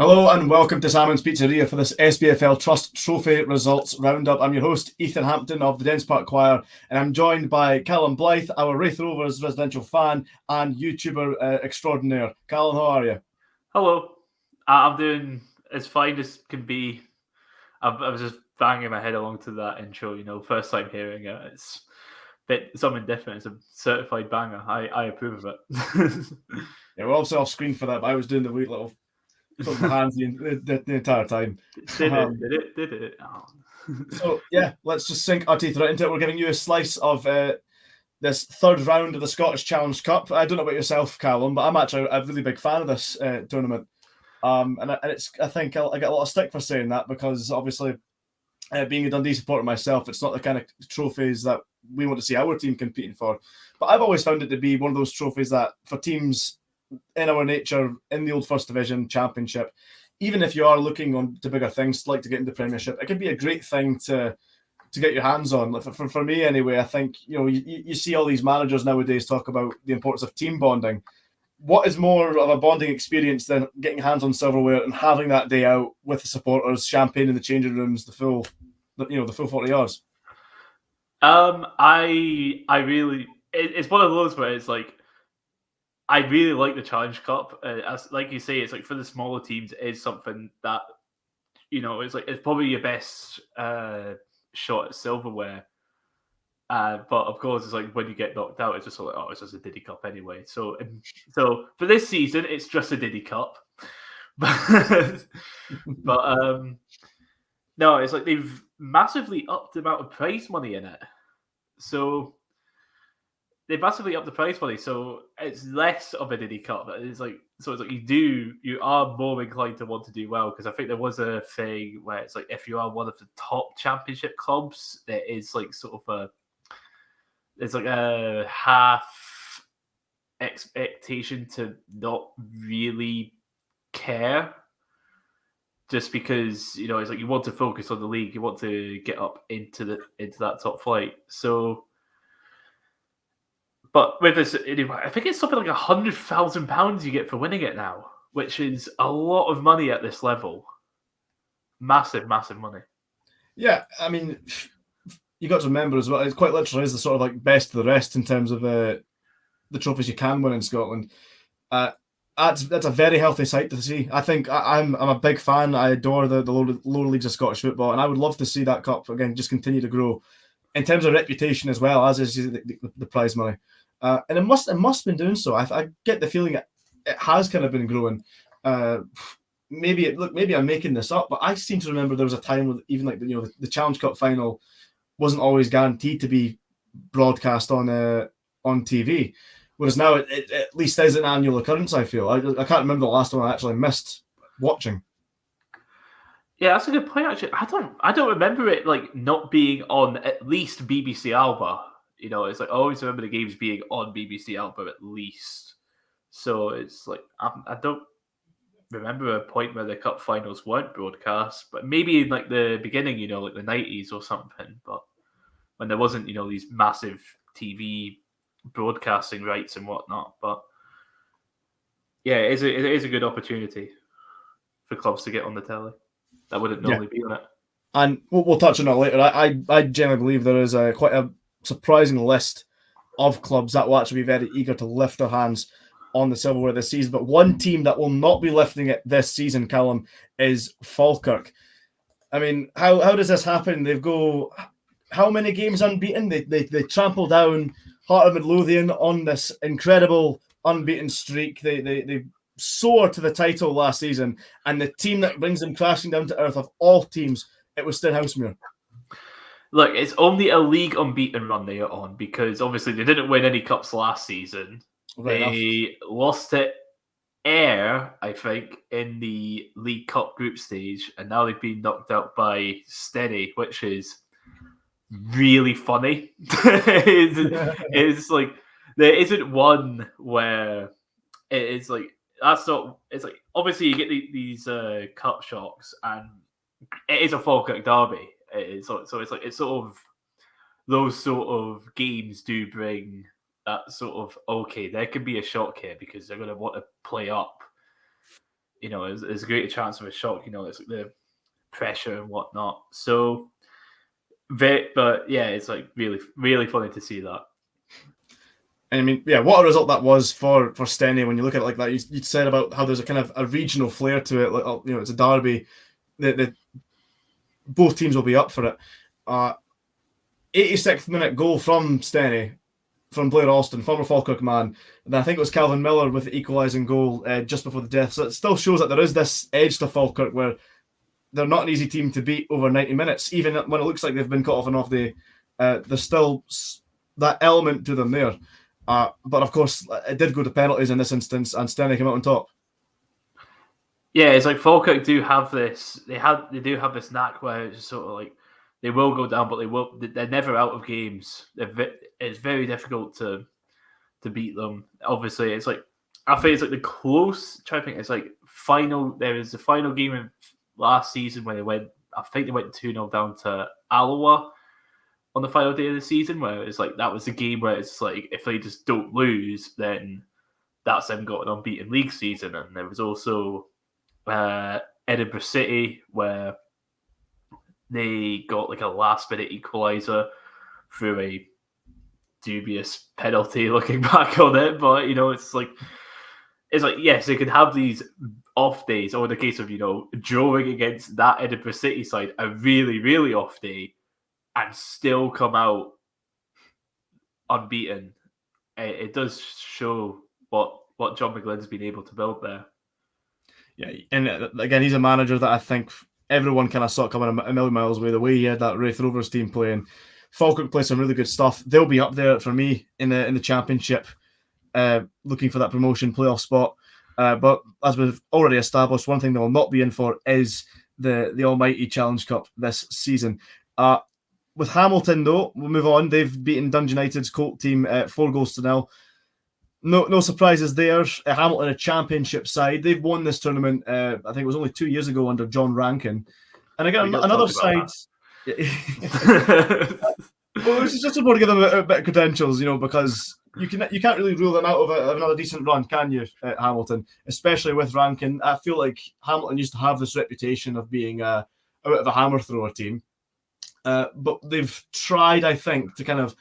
Hello and welcome to Salmon's Pizzeria for this SPFL Trust Trophy results roundup. I'm your host, Ethan Hampton of the Dens Park Choir, and I'm joined by Callum Blyth, our Raith Rovers residential fan and YouTuber extraordinaire. Callum, how are you? Hello. I'm doing as fine as can be. I was just banging my head along to that intro, first time hearing it. It's a bit something different. It's a certified banger. I approve of it. Yeah, we're obviously off screen for that, but I was doing the wee little with my hands the entire time. Did it? Oh. So, yeah, let's just sink our teeth right into it. We're giving you a slice of this third round of the Scottish Challenge Cup. I don't know about yourself, Callum, but I'm actually a really big fan of this tournament. And it's, I think I get a lot of stick for saying that because obviously being a Dundee supporter myself, it's not the kind of trophies that we want to see our team competing for. But I've always found it to be one of those trophies that for teams in our nature, in the old First Division Championship, even if you are looking on to bigger things, like to get into Premiership, it can be a great thing to get your hands on. For me anyway, I think, you see all these managers nowadays talk about the importance of team bonding. What is more of a bonding experience than getting hands on silverware and having that day out with the supporters, champagne in the changing rooms, the full 40 yards? I really, it's one of those where it's like, I really like the Challenge Cup. As like you say, it's like for the smaller teams, it is something that it's probably your best shot at silverware. But of course, it's like when you get knocked out, it's just like, oh, it's just a Diddy Cup anyway. So for this season, it's just a Diddy Cup. but no, it's like they've massively upped the amount of prize money in it. So they massively upped the prize money, so it's less of a Diddy Cup. It's like you are more inclined to want to do well, because I think there was a thing where it's like if you are one of the top championship clubs, there is like sort of there's like a half expectation to not really care, just because it's like you want to focus on the league, you want to get up into that top flight. So, but with this, I think it's something like £100,000 you get for winning it now, which is a lot of money at this level. Massive, massive money. Yeah, I mean, you got to remember as well, it quite literally is the sort of like best of the rest in terms of the trophies you can win in Scotland. That's a very healthy sight to see. I think I'm a big fan. I adore the lower leagues of Scottish football, and I would love to see that cup again just continue to grow in terms of reputation as well as is the prize money. And it must have been doing so. I get the feeling it has kind of been growing. Maybe I'm making this up, but I seem to remember there was a time with even like the Challenge Cup final wasn't always guaranteed to be broadcast on TV, whereas now it at least is an annual occurrence. I feel I can't remember the last one I actually missed watching. Yeah, that's a good point. Actually, I don't remember it like not being on at least BBC Alba. It's like I always remember the games being on BBC Alba at least. So it's like I don't remember a point where the cup finals weren't broadcast, but maybe in like the beginning, like the 90s or something. But when there wasn't, these massive TV broadcasting rights and whatnot. But yeah, it is a good opportunity for clubs to get on the telly that wouldn't normally be on it. And we'll touch on that later. I generally believe there is quite a surprising list of clubs that will actually be very eager to lift their hands on the silverware this season. But one team that will not be lifting it this season, Callum, is Falkirk. I mean, how does this happen? They go how many games unbeaten? They trample down Heart of Midlothian on this incredible unbeaten streak. They soar to the title last season, and the team that brings them crashing down to earth of all teams, it was Stenhousemuir. Look, it's only a league unbeaten run they are on, because obviously they didn't win any cups last season. Right they lost to Ayr, I think, in the League Cup group stage, and now they've been knocked out by Steady, which is really funny. it's like there isn't one where it's like that's not. It's like obviously you get these cup shocks, and it is a Falkirk derby. So it's like it's sort of those sort of games do bring that sort of okay. There could be a shock here because they're going to want to play up. there's a greater chance of a shock. It's like the pressure and whatnot. So, but yeah, it's like really, really funny to see that. I mean, yeah, what a result that was for Steny when you look at it like that. You said about how there's a kind of a regional flair to it. Like, it's a derby. Both teams will be up for it. 86th minute goal from Steny, from Blair Alston, former Falkirk man. And I think it was Calvin Miller with the equalising goal just before the death. So it still shows that there is this edge to Falkirk where they're not an easy team to beat over 90 minutes. Even when it looks like they've been cut off an off day, there's still that element to them there. But of course, it did go to penalties in this instance, and Steny came out on top. Yeah, it's like Falkirk do have this. They do have this knack where it's just sort of like they will go down, but they're never out of games. It's very difficult to beat them. Obviously, it's like I think it's like the close. Try to think. It's like final. There was the final game of last season when they went. I think they went 2-0 down to Alloa on the final day of the season, where it's like that was the game where it's like if they just don't lose, then that's them got an unbeaten league season. And there was also Edinburgh City where they got like a last minute equaliser through a dubious penalty looking back on it, but it's like yes, they could have these off days, or in the case of drawing against that Edinburgh City side, a really, really off day, and still come out unbeaten. It does show what John McGlynn's been able to build there. Yeah, and again, he's a manager that I think everyone kind of saw coming a million miles away. The way he had that Raith Rovers team playing, Falkirk play some really good stuff. They'll be up there for me in the championship, looking for that promotion playoff spot. But as we've already established, one thing they will not be in for is the almighty Challenge Cup this season. With Hamilton, though, we'll move on. They've beaten Dundee United's Colt team 4-0. No surprises there. Hamilton, a championship side. They've won this tournament, I think it was only 2 years ago under John Rankin. And again, another side... Well, it's just important to give them a bit of credentials, because you can't really rule them out of another decent run, can you, at Hamilton? Especially with Rankin. I feel like Hamilton used to have this reputation of being a bit of a hammer thrower team. But they've tried, I think, to kind of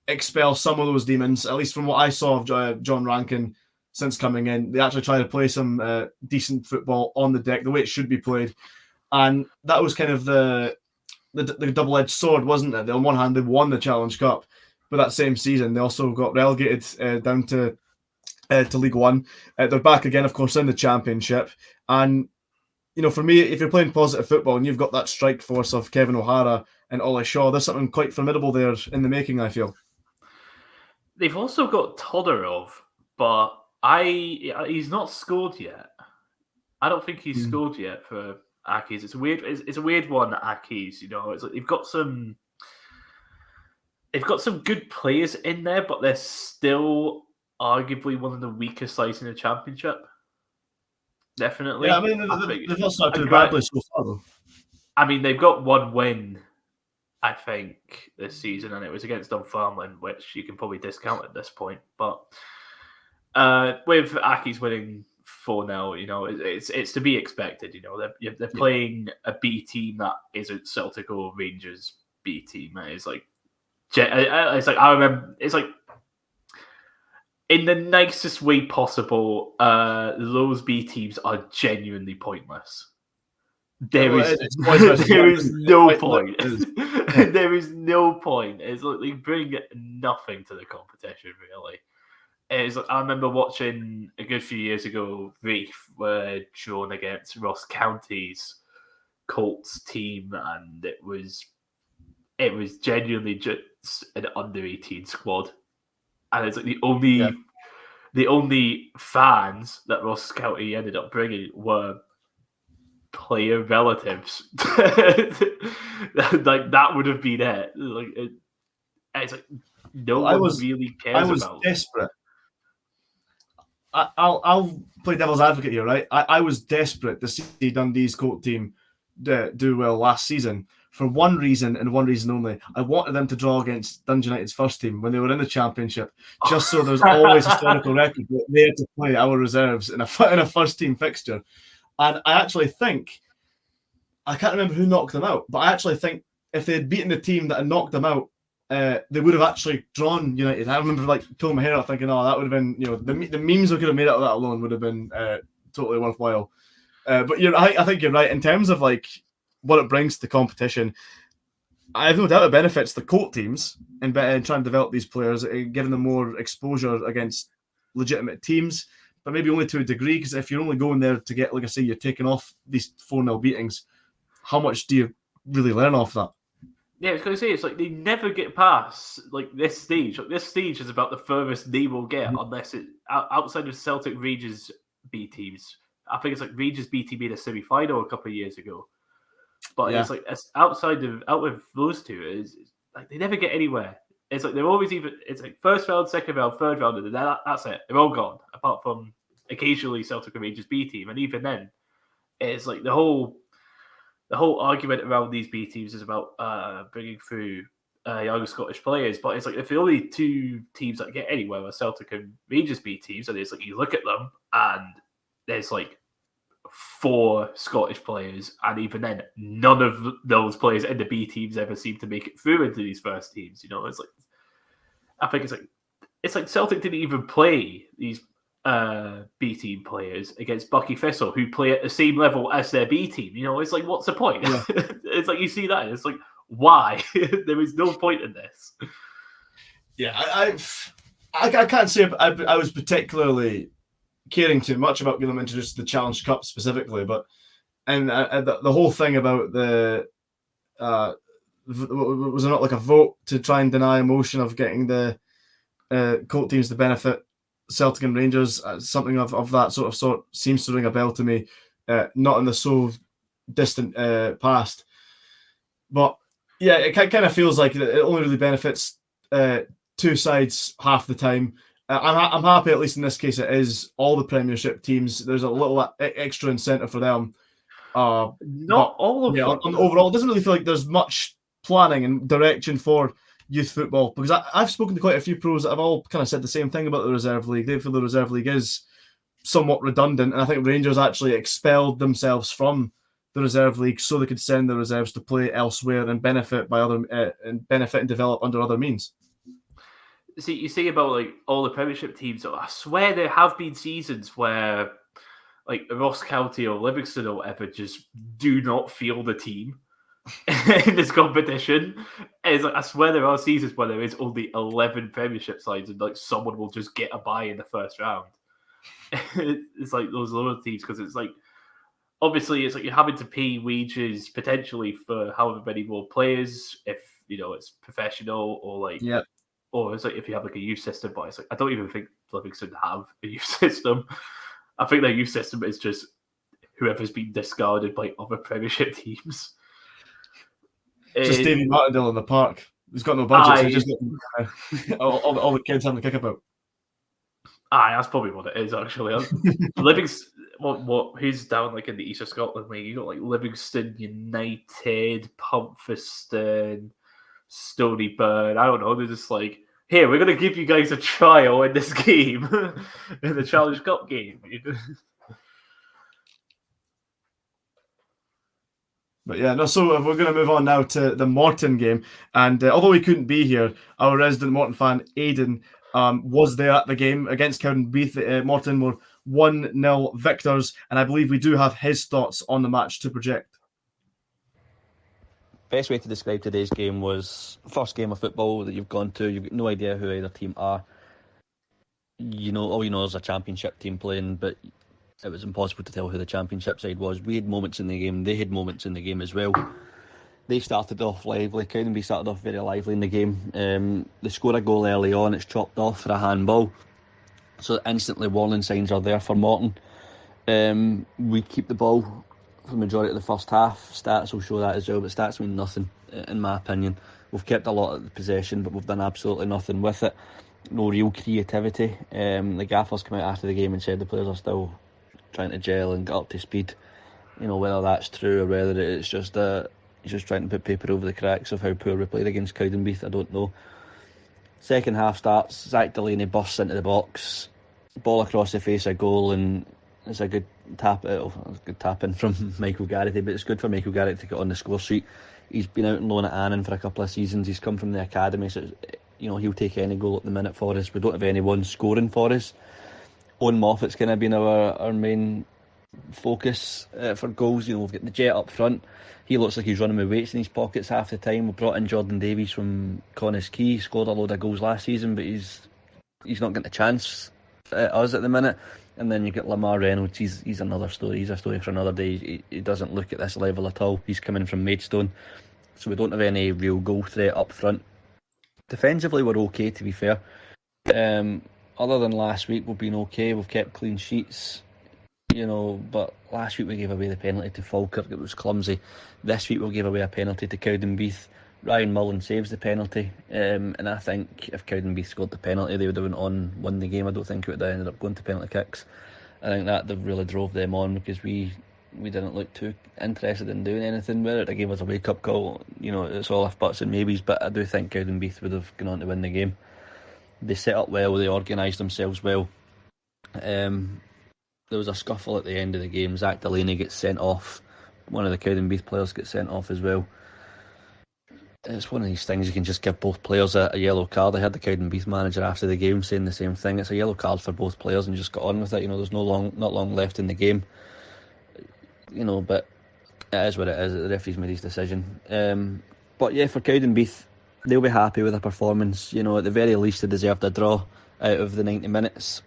expel some of those demons, at least from what I saw of John Rankin since coming in. They actually tried to play some decent football on the deck, the way it should be played. And that was kind of the double-edged sword, wasn't it? On one hand, they won the Challenge Cup, but that same season, they also got relegated down to League One. They're back again, of course, in the Championship. And, for me, if you're playing positive football and you've got that strike force of Kevin O'Hara and Ollie Shaw, there's something quite formidable there in the making, I feel. They've also got Todorov, but he's not scored yet. I don't think he's scored yet for Accies. It's a weird one, Accies. It's like they've got some good players in there, but they're still arguably one of the weakest sides in the Championship. Definitely. Yeah, I mean, they've not started too badly so far, though. I mean, they've got one win, I think, this season, and it was against Dunfermline, which you can probably discount at this point. But with Accies winning 4-0, it's to be expected. They're playing a B team that isn't Celtic or Rangers B team. It's like I remember. It's like in the nicest way possible. Those B teams are genuinely pointless. There is no point. There is no point. It's like they bring nothing to the competition, really. It's like, I remember watching a good few years ago, Raith were drawn against Ross County's Colts team, and it was genuinely just an under-18 squad. And it's like the only fans that Ross County ended up bringing were player relatives. Like that would have been it. It's like no one really cares about. I was desperate. I'll play devil's advocate here, right? I was desperate to see Dundee's Colt team do well last season for one reason and one reason only. I wanted them to draw against Dundee United's first team when they were in the Championship, just so there's always historical record that they had to play our reserves in a first team fixture. And I actually think, I can't remember who knocked them out, but I actually think if they had beaten the team that had knocked them out, they would have actually drawn United. I remember like pulling my hair out thinking, oh, that would have been, the memes we could have made out of that alone would have been totally worthwhile. But I think you're right in terms of like what it brings to the competition. I have no doubt it benefits the colt teams in trying to develop these players, giving them more exposure against legitimate teams, but maybe only to a degree, because if you're only going there to get, like I say, you're taking off these 4-0 beatings, how much do you really learn off that? Yeah, I was going to say, it's like they never get past like this stage. Like, this stage is about the furthest they will get, unless it outside of Celtic Rangers B teams. I think it's like Rangers B team in a semi-final a couple of years ago. But it's like out of those two, is like they never get anywhere. It's like they're always it's like first round, second round, third round, and that's it. They're all gone, apart from occasionally Celtic Rangers B team, and even then, it's like the whole argument around these B teams is about bringing through younger Scottish players. But it's like if the only two teams that get anywhere are Celtic and Rangers B teams, and it's like you look at them and there's like 4 Scottish players, and even then, none of those players in the B teams ever seem to make it through into these first teams. It's like I think it's like Celtic didn't even play these B team players against Bucky Thistle, who play at the same level as their B team. It's like, what's the point? Yeah. It's like you see that, it's like, why? There is no point in this. Yeah, I can't say I was particularly caring too much about getting them introduced to the Challenge Cup specifically, but the whole thing about the was it not like a vote to try and deny a motion of getting the colt teams to benefit Celtic and Rangers? Something of that sort seems to ring a bell to me, not in the so distant past. But yeah, it kind of feels like it only really benefits two sides half the time. I'm happy, at least in this case, it is all the Premiership teams. There's a little extra incentive for them. Not all of them. Overall, it doesn't really feel like there's much planning and direction for youth football, because I've spoken to quite a few pros that have all kind of said the same thing about the Reserve League. They feel the Reserve League is somewhat redundant, and I think Rangers actually expelled themselves from the Reserve League so they could send the reserves to play elsewhere and benefit and develop under other means. See, you say about like all the Premiership teams. I swear there have been seasons where like Ross County or Livingston or whatever just do not field a team in this competition. And it's like, I swear there are seasons where there is only 11 Premiership sides and like someone will just get a bye in the first round. It's like those lower teams, because it's like obviously it's like you're having to pay wages potentially for however many more players if it's professional, or like or it's like if you have like a youth system. But it's like I don't even think Livingston have a youth system. I think their youth system is just whoever's been discarded by other Premiership teams. Just Davy Martindale in the park. He's got no budget, so he's just all the kids having a kick about. That's probably what it is, actually. Livingston, who's down like in the East of Scotland League? You got like Livingston United, Pumpherston, Stonyburn. I don't know. They're just like, here, we're going to give you guys a trial in this game, in the Challenge Cup game. But yeah, no. So we're going to move on now to the Morton game, and although he couldn't be here, our resident Morton fan, Aidan, was there at the game against Callum Blyth. Morton were 1-0 victors, and I believe we do have his thoughts on the match to project. Best way to describe today's game was first game of football that you've gone to. You've got no idea who either team are. All you know is a championship team playing, but it was impossible to tell who the championship side was. We had moments in the game. They had moments in the game as well. They started off lively. Cowdenbeath started off very lively in the game. They score a goal early on. It's chopped off for a handball. So instantly warning signs are there for Morton. We keep the ball for the majority of the first half. Stats will show that as well, but stats mean nothing, in my opinion. We've kept a lot of the possession, but we've done absolutely nothing with it. No real creativity. The gaffers came out after the game and said the players are still trying to gel and get up to speed. Whether that's true or whether it's just he's just trying to put paper over the cracks of how poor we played against Cowdenbeath, I don't know. Second half starts, Zach Delaney bursts into the box, ball across the face, a goal, and it's a good good tap in from Michael Garrity, but it's good for Michael Garrity to get on the score sheet. He's been out on loan at Annan for a couple of seasons. He's come from the academy, so he'll take any goal at the minute for us. We don't have anyone scoring for us. Owen Moffat's kind of been our main focus for goals. We've got the Jet up front. He looks like he's running with weights in his pockets half the time. We brought in Jordan Davies from Connah's Quay. He scored a load of goals last season, but he's not getting a chance at us at the minute. And then you get Lamar Reynolds. He's another story. He's a story for another day. He doesn't look at this level at all. He's coming from Maidstone, so we don't have any real goal threat up front. Defensively, we're okay, to be fair. Other than last week, we've been okay. We've kept clean sheets, but last week we gave away the penalty to Falkirk. It was clumsy. This week we gave away a penalty to Cowdenbeath. Ryan Mullen saves the penalty, and I think if Cowdenbeath scored the penalty, they would have won the game. I don't think it would have ended up going to penalty kicks. I think that really drove them on, because we didn't look too interested in doing anything with it. It gave us a wake-up call. It's all if, buts and maybes, but I do think Cowdenbeath would have gone on to win the game. They set up well, they organised themselves well. There was a scuffle at the end of the game. Zach Delaney gets sent off. One of the Cowdenbeath players gets sent off as well. It's one of these things, you can just give both players a yellow card. I had the Cowdenbeath manager after the game saying the same thing. It's a yellow card for both players, and just got on with it. There's not long left in the game. But it is what it is. The referee's made his decision. But yeah, for Cowdenbeath, they'll be happy with their performance. At the very least, they deserved a draw out of the 90 minutes,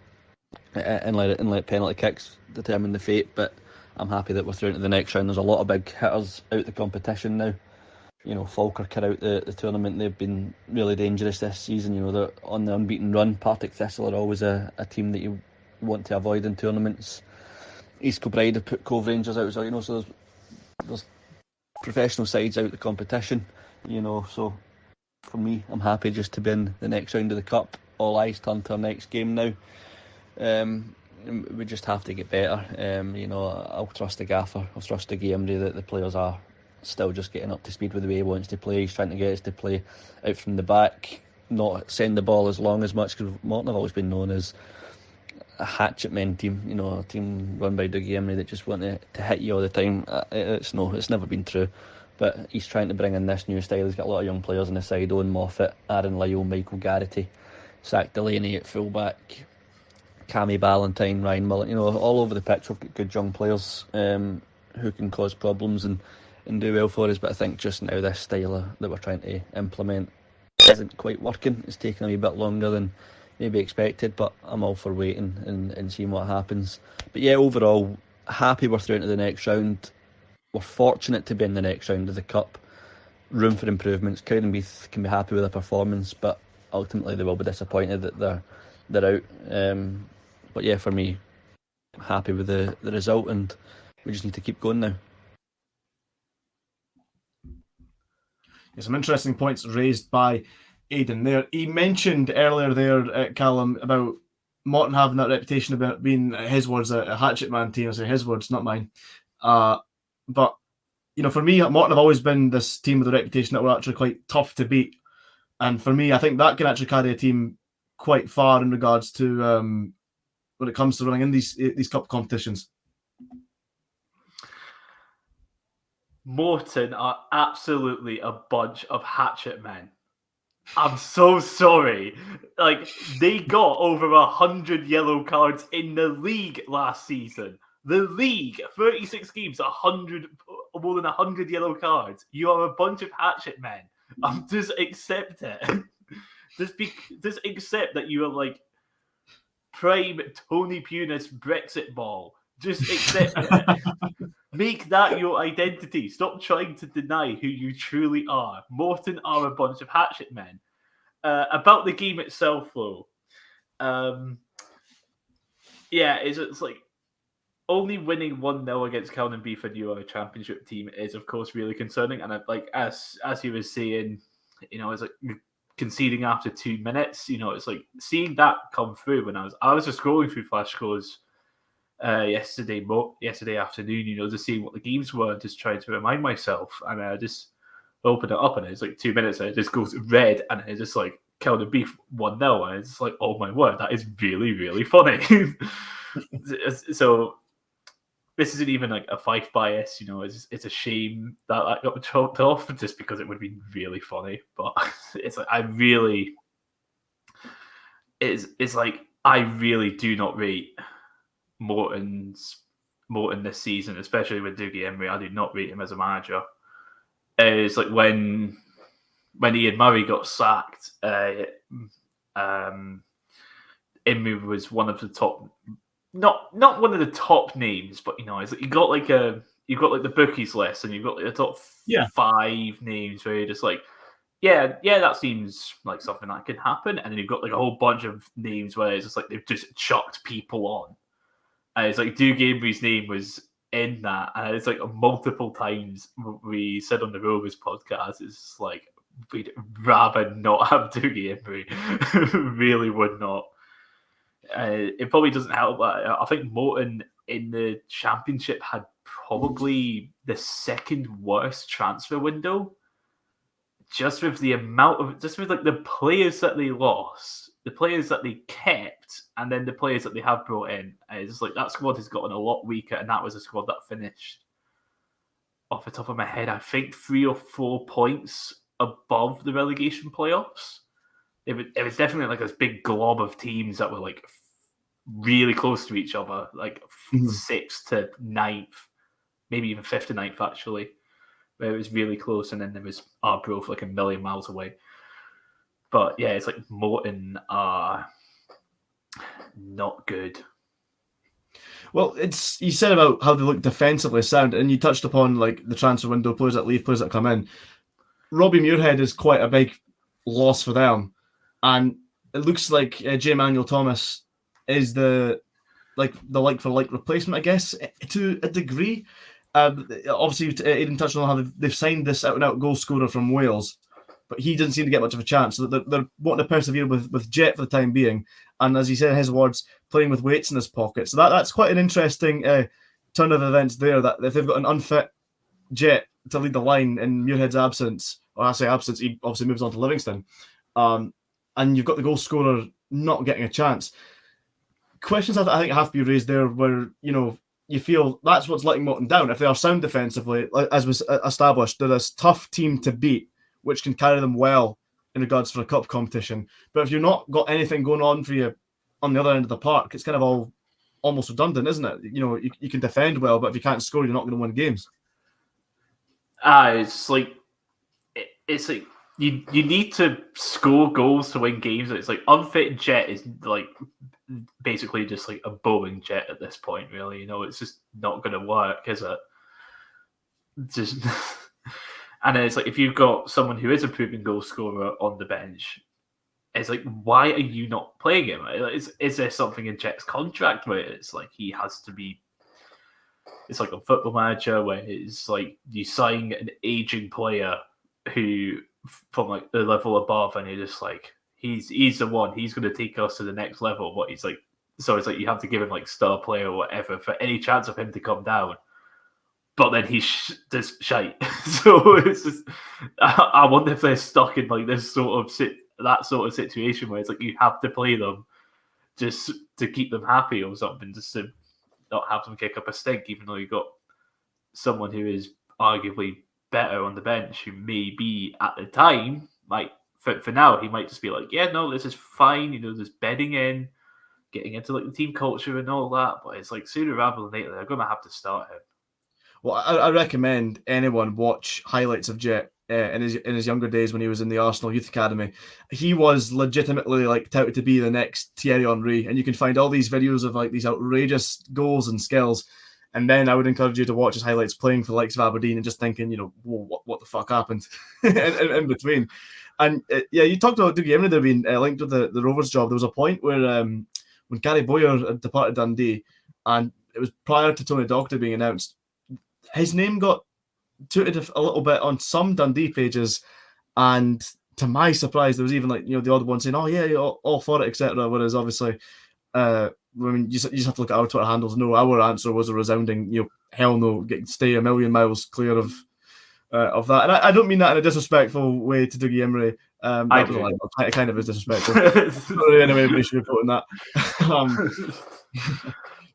and let penalty kicks determine the fate. But I'm happy that we're through into the next round. There's a lot of big hitters out the competition now. Falkirk are out the tournament. They've been really dangerous this season. They're on the unbeaten run. Partick Thistle are always a team that you want to avoid in tournaments. East Kilbride have put Cove Rangers out, so there's professional sides out the competition. So for me, I'm happy just to be in the next round of the cup. All eyes turn to our next game now. We just have to get better. I'll trust the gaffer. I'll trust the Emery that the players are still just getting up to speed with the way he wants to play. He's trying to get us to play out from the back, not send the ball as long as much, because Morton have always been known as a hatchet men team, a team run by Dougie Emery that just want to hit you all the time. It's never been true, but he's trying to bring in this new style. He's got a lot of young players on his side: Owen Moffat, Aaron Lyle, Michael Garrity, Zach Delaney at fullback, Cammy Ballantyne, Ryan Mullen. All over the pitch we've got good young players who can cause problems and do well for us. But I think just now this style that we're trying to implement isn't quite working. It's taking a wee bit longer than maybe expected, but I'm all for waiting and seeing what happens. But yeah, overall, happy we're through into the next round. We're fortunate to be in the next round of the Cup. Room for improvements. Cowdenbeath can be happy with their performance, but ultimately they will be disappointed that they're out. But yeah, for me, happy with the result, and we just need to keep going now. Some interesting points raised by Aidan there. He mentioned earlier there, Callum, about Morton having that reputation about being, his words, a hatchet man team. I say his words, not mine. But, for me, Morton have always been this team with a reputation that were actually quite tough to beat. And for me, I think that can actually carry a team quite far in regards to when it comes to running in these cup competitions. Morton are absolutely a bunch of hatchet men. I'm so sorry. They got over 100 yellow cards in the league last season. The league, 36 games, more than 100 yellow cards. You are a bunch of hatchet men. Just accept it. just accept that you are prime Tony Pulis Brexit ball. Just accept it. Make that your identity. Stop trying to deny who you truly are. Morton are a bunch of hatchet men. About the game itself, though, it's only winning 1-0 against Cowdenbeath and you are a championship team is, of course, really concerning. And as he was saying, it's conceding after 2 minutes. It's seeing that come through when I was just scrolling through flash scores yesterday afternoon, just seeing what the games were, just trying to remind myself, and I just opened it up and it's 2 minutes and it just goes red and it's just Cowdenbeath 1-0 and it's oh my word, that is really, really funny. So this isn't even like a Fife bias, you know. It's a shame that got chopped off just because it would be really funny. But it's like I really do not rate Morton this season, especially with Dougie Emery. I do not rate him as a manager. It's like when Ian Murray got sacked, Emery was one of the top, not one of the top names, but you know, it's like you've got like the bookies list, and you've got like the top 5 names where you're just like, yeah, that seems like something that could happen, and then you've got like a whole bunch of names where it's just like they've just chucked people on, and it's like Dougie Emery's name was in that, and it's like multiple times we said on the Rovers podcast, it's like we'd rather not have Dougie Emery. Really would not. It probably doesn't help. I think Morton in the Championship had probably the second worst transfer window, just with the players that they lost, the players that they kept, and then the players that they have brought in. It's like that squad has gotten a lot weaker, and that was a squad that finished, off the top of my head, I think 3 or 4 points above the relegation playoffs. It was definitely like this big glob of teams that were like really close to each other, like 6th to 9th, maybe even 5th to 9th actually, where it was really close, and then there was Arbroath like a million miles away. But yeah, it's like Morton are not good. Well, you said about how they look defensively sound, and you touched upon like the transfer window, players that leave, players that come in. Robbie Muirhead is quite a big loss for them, and it looks like J. Manuel Thomas is the like for like replacement, I guess, to a degree. Obviously, Aidan touched on how they've signed this out-and-out goal scorer from Wales, but he doesn't seem to get much of a chance. So they're wanting to persevere with Jet for the time being, and as he said in his words, playing with weights in his pocket. So that's quite an interesting turn of events there. That if they've got an unfit Jet to lead the line in Muirhead's absence, or I say absence, he obviously moves on to Livingston, and you've got the goal scorer not getting a chance. Questions I think have to be raised there where, you know, you feel that's what's letting Morton down. If they are sound defensively, as was established, they're this tough team to beat, which can carry them well in regards for a cup competition. But if you've not got anything going on for you on the other end of the park, it's kind of all almost redundant, isn't it? You know, you can defend well, but if you can't score, you're not going to win games. It's like you need to score goals to win games. It's like unfit Jet is like basically just like a Boeing jet at this point, really. You know, it's just not going to work, is it? Just and it's like if you've got someone who is a proven goal scorer on the bench, it's like, why are you not playing him? Is there something in Jet's contract where it's like he has to be? It's like a Football Manager where it's like you sign an aging player who from like the level above, and you're just like, he's the one. He's going to take us to the next level. But he's like, so it's like you have to give him like star player or whatever for any chance of him to come down. But then he's just shite. So it's just, I wonder if they're stuck in like this sort of situation where it's like you have to play them just to keep them happy or something, just to not have them kick up a stink, even though you've got someone who is arguably better on the bench, who may be at the time, like for now, he might just be like, yeah, no, this is fine, you know, just bedding in, getting into like the team culture and all that. But it's like sooner rather than later, they're going to have to start him. Well, I recommend anyone watch highlights of Jet in his younger days when he was in the Arsenal Youth Academy. He was legitimately like touted to be the next Thierry Henry, and you can find all these videos of like these outrageous goals and skills. And then I would encourage you to watch his highlights playing for the likes of Aberdeen and just thinking, you know, whoa, what the fuck happened in between. And yeah, you talked about Dougie Emery there being linked with the Rovers job. There was a point where when Gary Boyer had departed Dundee, and it was prior to Tony Docherty being announced, his name got tooted a little bit on some Dundee pages, and to my surprise, there was even like, you know, the odd one saying, "Oh yeah, all for it," etc. Whereas obviously, I mean, you just have to look at our Twitter handles. No, our answer was a resounding, you know, hell no, stay a million miles clear of that. And I don't mean that in a disrespectful way to Dougie Emery. That was like, kind of is disrespectful. Not really any way we should be putting that.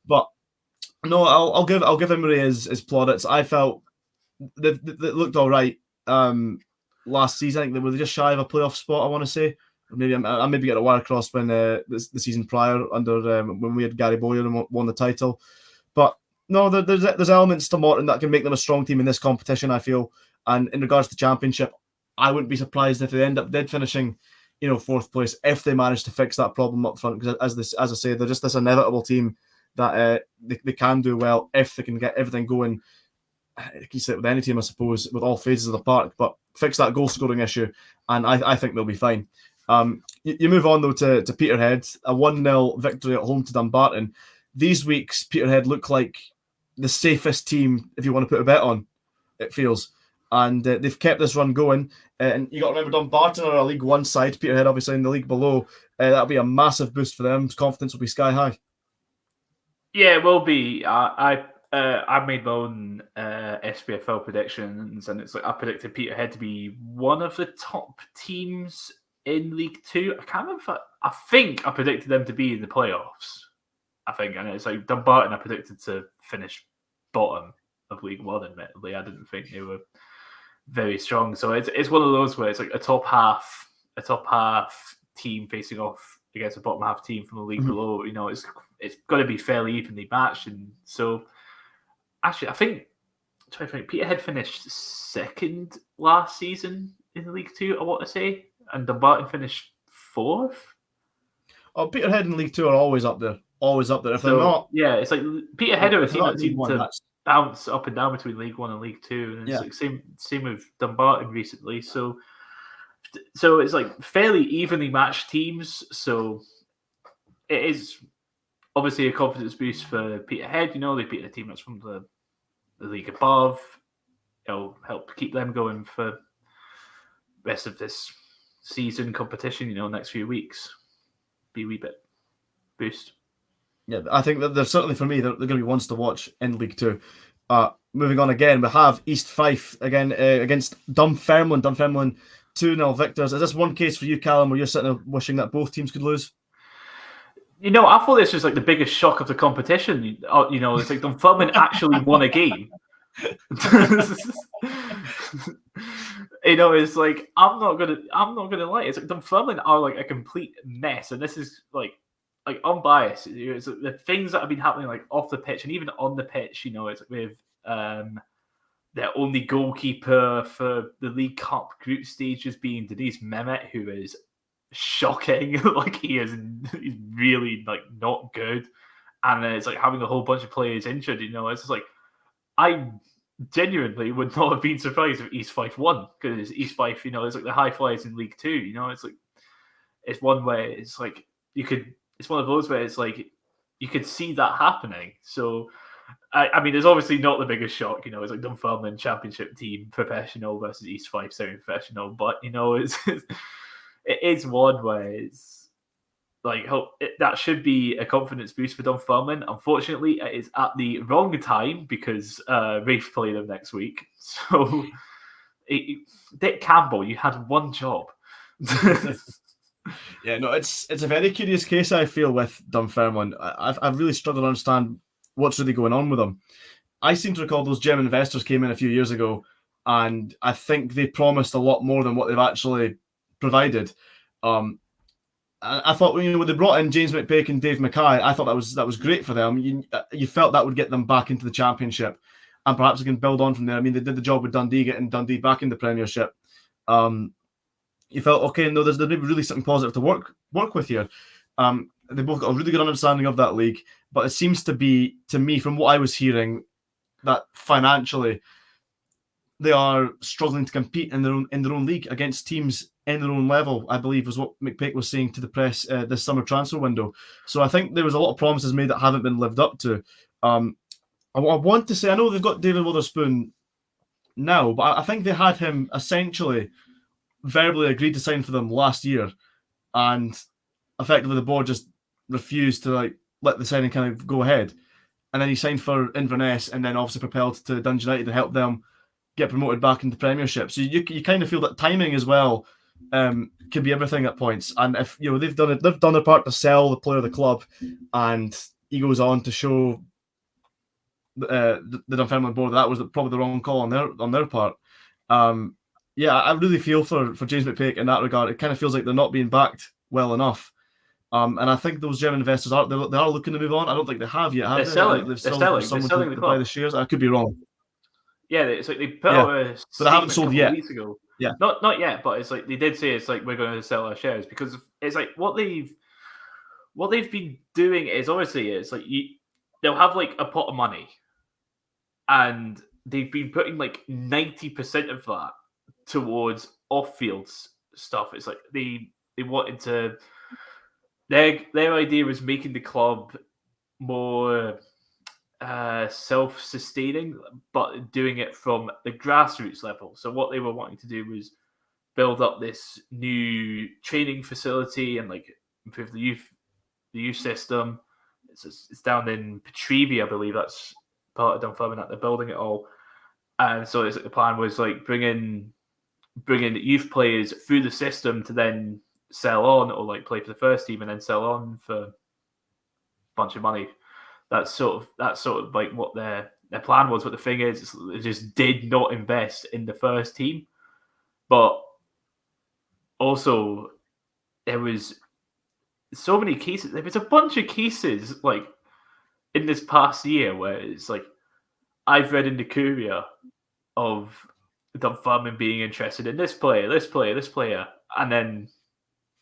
But No, I'll give Emery his plaudits. I felt they looked all right last season. I think they were just shy of a playoff spot, I want to say. Maybe I maybe get a wire crossed when the season prior under when we had Gary Bowyer and won the title. But no, there's elements to Morton that can make them a strong team in this competition, I feel. And in regards to championship, I wouldn't be surprised if they end up dead finishing, fourth place if they manage to fix that problem up front. Because as I say, they're just this inevitable team that they can do well if they can get everything going. You can say it with any team, I suppose, with all phases of the park, but fix that goal scoring issue, and I think they'll be fine. You move on though to Peterhead, a 1-0 victory at home to Dumbarton. These weeks, Peterhead look like the safest team if you want to put a bet on. It feels, and they've kept this run going. And you got to remember, Dumbarton are a League One side. Peterhead obviously in the league below. That'll be a massive boost for them. Confidence will be sky high. Yeah, it will be. I made my own SPFL predictions, and it's like I predicted Peterhead to be one of the top teams in League Two. I can't remember. I think I predicted them to be in the playoffs. I think, and it's like Dumbarton. I predicted to finish bottom of League One. Admittedly, I didn't think they were very strong. So it's one of those where it's like a top half team facing off against a bottom half team from the league below. It's got to be fairly evenly matched, and so actually, I think Peterhead finished second last season in League Two, I want to say, and Dumbarton finished fourth. Oh, Peterhead in League Two are always up there. If they're not, yeah, it's like Peterhead are a team that seem to That's bounce up and down between League One and League Two, and it's Yeah. like same with Dumbarton recently. So it's like fairly evenly matched teams. So it is obviously a confidence boost for Peterhead. They beat a team that's from the league above. It'll help keep them going for the rest of this season competition. Next few weeks, be a wee bit boost. Yeah, I think that they're certainly, for me, they're going to be ones to watch in League Two. Moving on again, we have East Fife again against Dunfermline. Dunfermline 2-0 victors. Is this one case for you, Callum, where you're sitting there wishing that both teams could lose? I thought this was like the biggest shock of the competition. It's like Dunfermline actually won a game. It's like I'm not gonna lie. It's like Dunfermline are like a complete mess, and this is like unbiased. It's like the things that have been happening like off the pitch and even on the pitch. It's like with their only goalkeeper for the League Cup group stages being Denise Mehmet, who is shocking. Like he's really like not good, and it's like having a whole bunch of players injured. It's just like I genuinely would not have been surprised if East Fife won, because East Fife, it's like the high flyers in League Two. It's like it's one way. It's like it's one of those where it's like you could see that happening. So I mean, there's obviously not the biggest shock. It's like Dunfermline Championship team professional versus East Fife semi-professional, but it is one where it's like that should be a confidence boost for Dunfermline. Unfortunately, it is at the wrong time because Raith play them next week. So, Dick Campbell, you had one job. Yeah, no, it's a very curious case, I feel, with Dunfermline. I've really struggled to understand what's really going on with them. I seem to recall those German investors came in a few years ago, and I think they promised a lot more than what they've actually provided. I thought when they brought in James McPake and Dave Mackay, I thought that was great for them. You felt that would get them back into the Championship, and perhaps they can build on from there. I mean, they did the job with Dundee, getting Dundee back in the Premiership. You felt okay. No, there's maybe really something positive to work with here. They both got a really good understanding of that league, but it seems to be, to me, from what I was hearing, that financially they are struggling to compete in their own league against teams in their own level, I believe was what McPake was saying to the press this summer transfer window. So I think there was a lot of promises made that haven't been lived up to. I want to say, I know they've got David Witherspoon now, but I think they had him essentially verbally agreed to sign for them last year, and effectively the board just refused to let the signing kind of go ahead. And then he signed for Inverness, and then obviously propelled to Dundee United to help them get promoted back into the Premiership. So you kind of feel that timing as well can be everything at points. And if they've done their part to sell the player of the club, and he goes on to show the Dunfermline board that was probably the wrong call on their part. Yeah, I really feel for James McPake in that regard. It kind of feels like they're not being backed well enough. And I think those German investors are looking to move on. I don't think they have yet. Have They're selling. They've They're still selling. someone They're selling to the buy club. the shares. I could be wrong. Yeah, it's like they put Yeah. out a But they haven't statement sold a couple yet. of weeks ago. Yeah. Not yet, but it's like they did say it's like we're going to sell our shares, because it's like what they've been doing is obviously it's like they'll have like a pot of money, and they've been putting like 90% of that towards off-field stuff. It's like they wanted to. Their idea was making the club more self-sustaining, but doing it from the grassroots level. So what they were wanting to do was build up this new training facility and like improve the youth system. It's down in Petrevie, I believe. That's part of Dunfermline that they're building it all. And so it's like the plan was like bringing youth players through the system to then sell on, or like play for the first team and then sell on for a bunch of money. That's sort of like what their plan was. But the thing is, they just did not invest in the first team. But also, there was so many cases. There was a bunch of cases like in this past year where it's like I've read in the Courier of Dunfermline being interested in this player, and then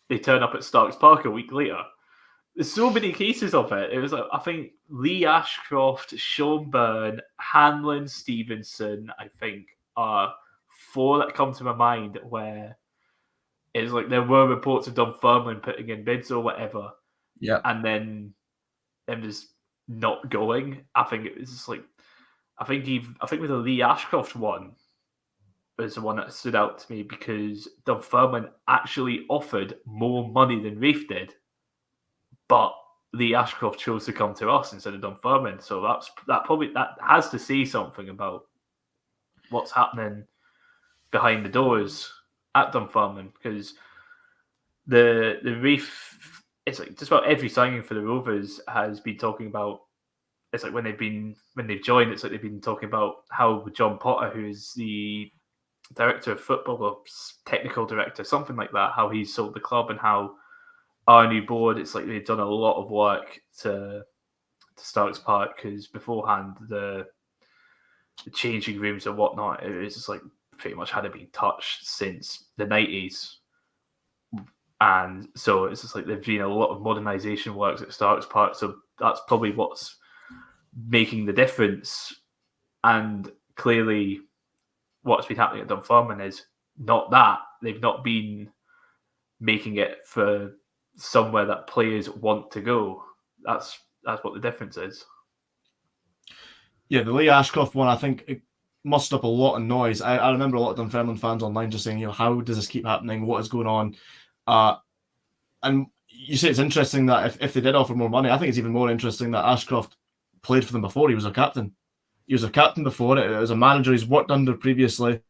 they turn up at Starks Park a week later. There's so many cases of it. It was like, I think Lee Ashcroft, Sean Byrne, Hanlon, Stevenson, I think are 4 that come to my mind where it's like there were reports of Dunfermline putting in bids or whatever. Yeah. And then them just not going. I think it was just like I think with the Lee Ashcroft one was the one that stood out to me, because Dunfermline actually offered more money than Raith did. But Lee Ashcroft chose to come to us instead of Dunfermline, so that has to say something about what's happening behind the doors at Dunfermline, because the Raith, it's like just about every signing for the Rovers has been talking about. It's like when they've joined, it's like they've been talking about how John Potter, who is the director of football or technical director, something like that, how he's sold the club, and how our new board, it's like they've done a lot of work to Starks Park, because beforehand the changing rooms and whatnot, it was just like pretty much hadn't been touched since the 90s. And so it's just like there's been a lot of modernisation works at Starks Park, so that's probably what's making the difference. And clearly what's been happening at Dunfermline is not that. They've not been making it for somewhere that players want to go. That's what the difference is. Yeah, the Lee Ashcroft one, I think it mustered up a lot of noise. I remember a lot of Dunfermline fans online just saying, how does this keep happening? What is going on? And you say it's interesting that if they did offer more money, I think it's even more interesting that Ashcroft played for them before. He was a captain. He was a captain before it. It was a manager he's worked under previously.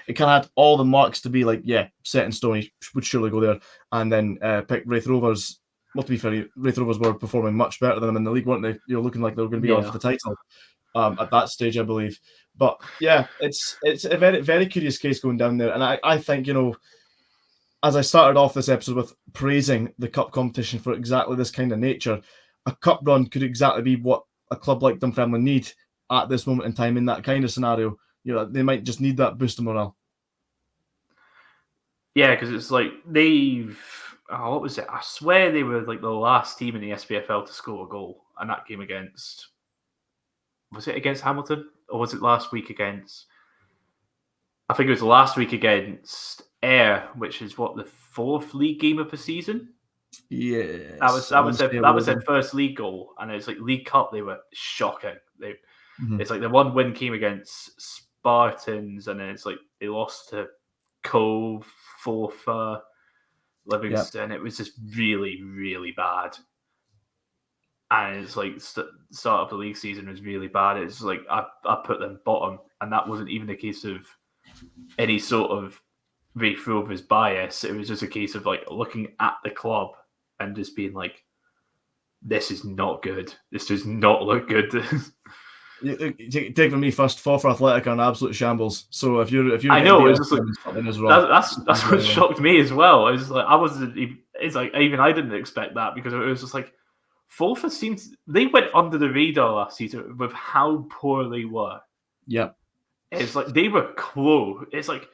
It kind of had all the marks to be like, yeah, set in stone. He would surely go there. And then pick Raith Rovers. Well, to be fair, Raith Rovers were performing much better than them in the league, weren't they? Looking like they were going to be on for the title at that stage, I believe. But yeah, it's a very, very curious case going down there. And I think, as I started off this episode with praising the cup competition for exactly this kind of nature, a cup run could exactly be what a club like Dunfermline need at this moment in time in that kind of scenario. They might just need that boost of morale. Yeah, because it's like what was it? I swear they were like the last team in the SPFL to score a goal, and that game was it against Hamilton, or was it last week against? I think it was last week against Ayr, which is what, the 4th league game of the season. Yeah, that was their first league goal, and it's like League Cup. They were shocking. It's like the one win came against Spartans, and then it's like they lost to Cove, Forfar, Livingston. Yep. It was just really, really bad. And it's like start of the league season was really bad. It's like I put them bottom, and that wasn't even a case of any sort of Raith Rovers bias. It was just a case of like looking at the club and just being like, this is not good. This does not look good. Take from me first. Forfar Athletic are an absolute shambles. So if you're I know, getting it's just like something is wrong. that's what shocked me as well. I was like, I wasn't. It's like even I didn't expect that because it was just like Forfar seems they went under the radar last season with how poor they were. Yeah, it's like they were close. It's like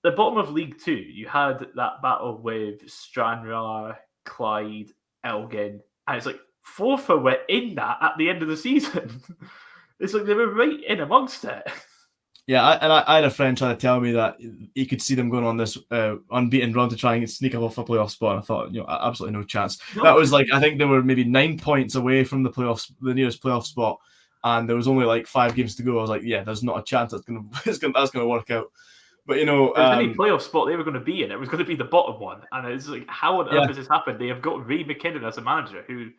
the bottom of League Two. You had that battle with Stranraer, Clyde, Elgin, and it's like Forfar were in that at the end of the season. It's like they were right in amongst it. yeah. I had a friend trying to tell me that he could see them going on this unbeaten run to try and sneak up off a playoff spot. And I thought, absolutely no chance. No. That was like I think they were maybe 9 points away from the playoffs, the nearest playoff spot, and there was only like 5 games to go. I was like, yeah, there's not a chance that's gonna work out. But any playoff spot they were going to be in, it was going to be the bottom one, and it's like, how on earth has this happened? They have got Ray McKinnon as a manager who.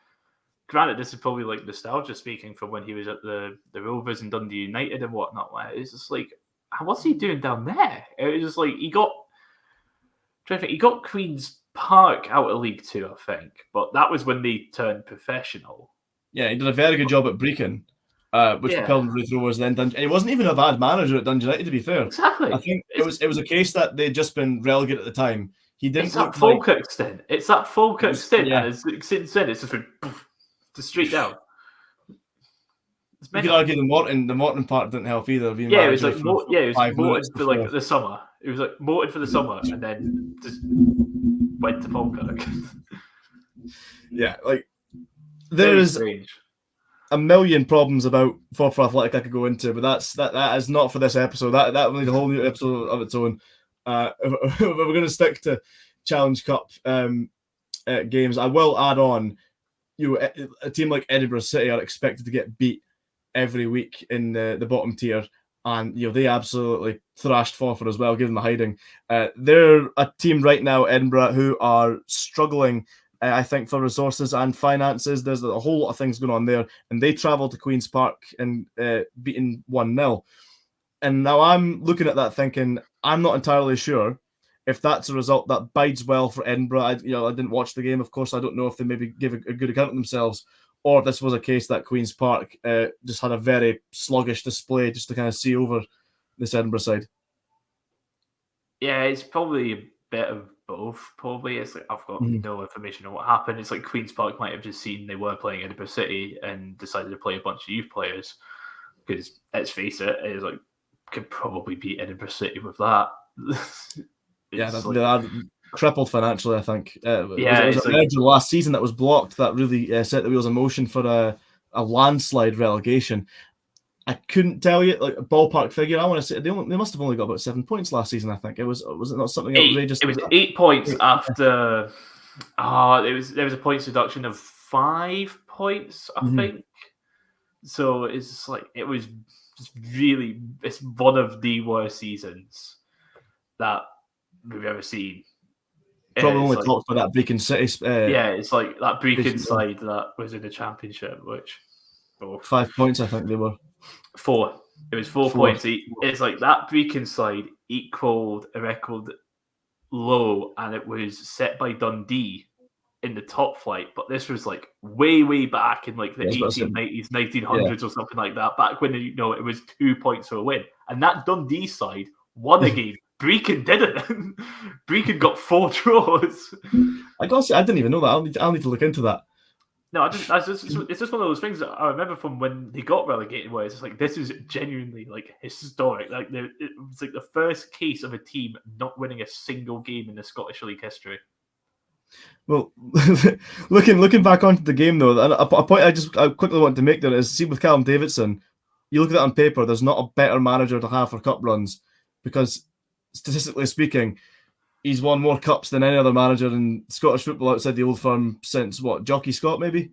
Granted, this is probably like nostalgia speaking from when he was at the Rovers and Dundee United and whatnot. It's just like, what's he doing down there? It was just like he got Queen's Park out of League Two, I think, but that was when they turned professional. Yeah, he did a very good job at Brecon, which propelled him to Raith Rovers. Then and he wasn't even a bad manager at Dundee United, to be fair. Exactly. I think it was a case that they'd just been relegated at the time. He didn't. It's that Falkirk stint. It's that Falkirk stint, yeah. and since then it's just been straight down. You could argue the Morton part didn't help either. It was like Morton for like the summer. It was like Morton for the summer, and then just went to Falkirk. Yeah, like there's a million problems about Forfar Athletic I could go into, but that is not for this episode. That will need a whole new episode of its own. If we're going to stick to Challenge Cup games, I will add on. A team like Edinburgh City are expected to get beat every week in the bottom tier, and they absolutely thrashed Forfar as well, give them a hiding. They're a team right now, Edinburgh, who are struggling, I think, for resources and finances. There's a whole lot of things going on there, and they travelled to Queen's Park and beaten 1-0. And now I'm looking at that thinking, I'm not entirely sure if that's a result that bides well for Edinburgh. I didn't watch the game, of course. I don't know if they maybe give a good account of themselves, or if this was a case that Queen's Park just had a very sluggish display just to kind of see over this Edinburgh side. Yeah, it's probably a bit of both. Probably it's like I've got no information on what happened. It's like Queen's Park might have just seen they were playing Edinburgh City and decided to play a bunch of youth players. Because let's face it, it's like could probably beat Edinburgh City with that. They're crippled financially, I think. It was a merger last season that was blocked that really set the wheels in motion for a landslide relegation. I couldn't tell you like a ballpark figure. I want to say they must have only got about 7 points last season. I think was it not something outrageous? It was 8 points after. There was a points reduction of 5 points, I think. So it's like it was just really it's one of the worst seasons that we've ever seen. Probably only talked for that Brecon City. It's like that Brecon side that was in the championship, which 5 points, I think they were. 4. It was 4 points. It's like that Brecon side equaled a record low, and it was set by Dundee in the top flight. But this was like way back in like the 1890s, 1900s or something like that. Back when it was 2 points for a win, and that Dundee side won a game. Brecon didn't. Brecon got 4 draws. I didn't even know that. I'll need to look into that. No, I didn't. It's just one of those things that I remember from when they got relegated, where it's just like this is genuinely like historic. Like it was like the first case of a team not winning a single game in the Scottish League history. Well, looking back onto the game though, a point I quickly want to make there is see with Callum Davidson, you look at that on paper, there's not a better manager to have for cup runs because statistically speaking, he's won more cups than any other manager in Scottish football outside the old firm since Jockey Scott, maybe?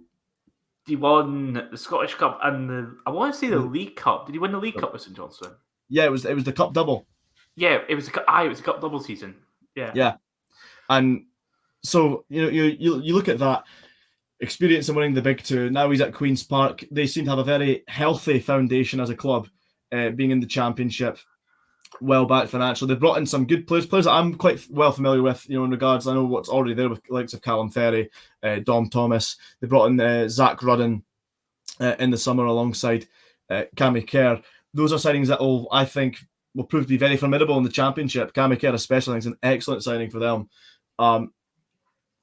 He won the Scottish Cup and I want to say the League Cup. Did he win the League Cup with St Johnstone? Yeah, it was the cup double. Yeah, it was a cup double season. Yeah. Yeah. And so you look at that experience in winning the Big Two. Now he's at Queen's Park. They seem to have a very healthy foundation as a club, being in the Championship. Well back financially. They've brought in some good players that I'm quite well familiar with, in regards. I know what's already there with the likes of Callum Ferry, Dom Thomas. They brought in Zach Rudden in the summer alongside Cammy Kerr. Those are signings that I think will prove to be very formidable in the Championship. Cammy Kerr especially, I think, is an excellent signing for them.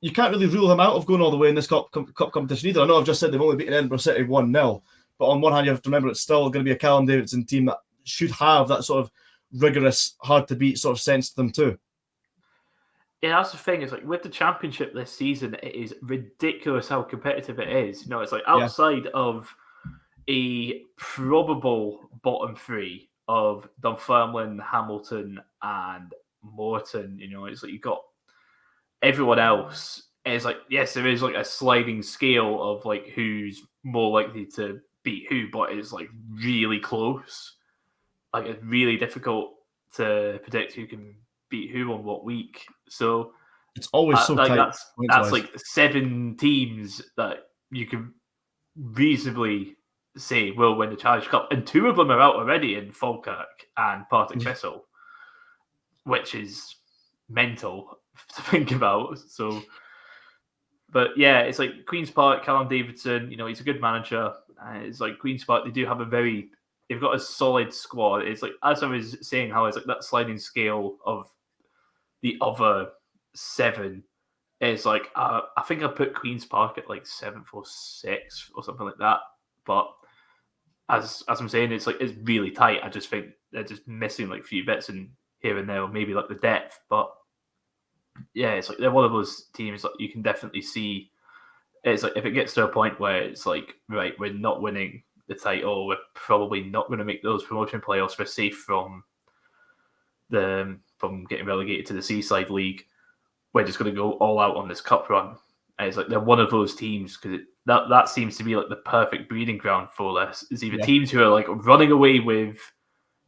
You can't really rule him out of going all the way in this cup competition either. I know I've just said they've only beaten Edinburgh City 1-0, but on one hand, you have to remember it's still going to be a Callum Davidson team that should have that sort of rigorous, hard-to-beat sort of sense to them too. Yeah, that's the thing. It's like with the Championship this season, it is ridiculous how competitive it is. It's like outside of a probable bottom three of Dunfermline, Hamilton, and Morton. It's like you've got everyone else. It's like, yes, there is like a sliding scale of like who's more likely to beat who, but it's like really close. Like it's really difficult to predict who can beat who on what week. So it's always so like tight. That's like 7 teams that you can reasonably say will win the Challenge Cup, and 2 of them are out already in Falkirk and Partick Thistle, which is mental to think about. So, but yeah, it's like Queen's Park, Callum Davidson. He's a good manager. It's like Queen's Park. They've got a solid squad. It's like, as I was saying, how it's like that sliding scale of the other 7 is like, I think I put Queen's Park at like 7th or 6th or something like that. But as I'm saying, it's like it's really tight. I just think they're just missing like a few bits in here and there, or maybe like the depth. But yeah, it's like they're one of those teams that you can definitely see. It's like if it gets to a point where it's like, right, we're not winning the title, we're probably not going to make those promotion playoffs, we're safe from getting relegated to the Seaside League, we're just going to go all out on this cup run. And it's like they're one of those teams, because that seems to be like the perfect breeding ground for this. It's either teams who are like running away with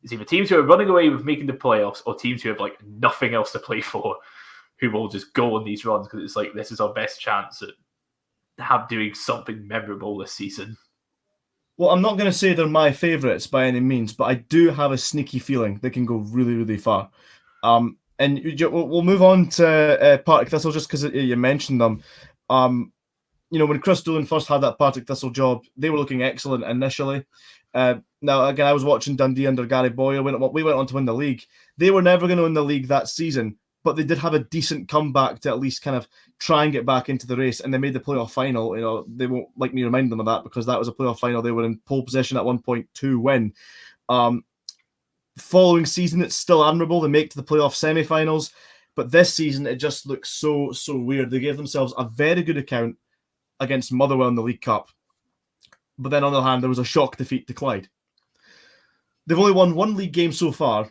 making the playoffs, or teams who have like nothing else to play for, who will just go on these runs because it's like, this is our best chance at doing something memorable this season. Well, I'm not going to say they're my favourites by any means, but I do have a sneaky feeling they can go really, really far. And we'll move on to Partick Thistle just because you mentioned them. When Chris Doolan first had that Partick Thistle job, they were looking excellent initially. Now, again, I was watching Dundee under Gary Boyer. We went on to win the league. They were never going to win the league that season, but they did have a decent comeback to at least kind of try and get back into the race, and they made the playoff final. They won't like me remind them of that because that was a playoff final. They were in pole position at one point to win. Following season, it's still admirable. They make to the playoff semi-finals, but this season it just looks so weird. They gave themselves a very good account against Motherwell in the League Cup, but then on the other hand, there was a shock defeat to Clyde. They've only won 1 league game so far,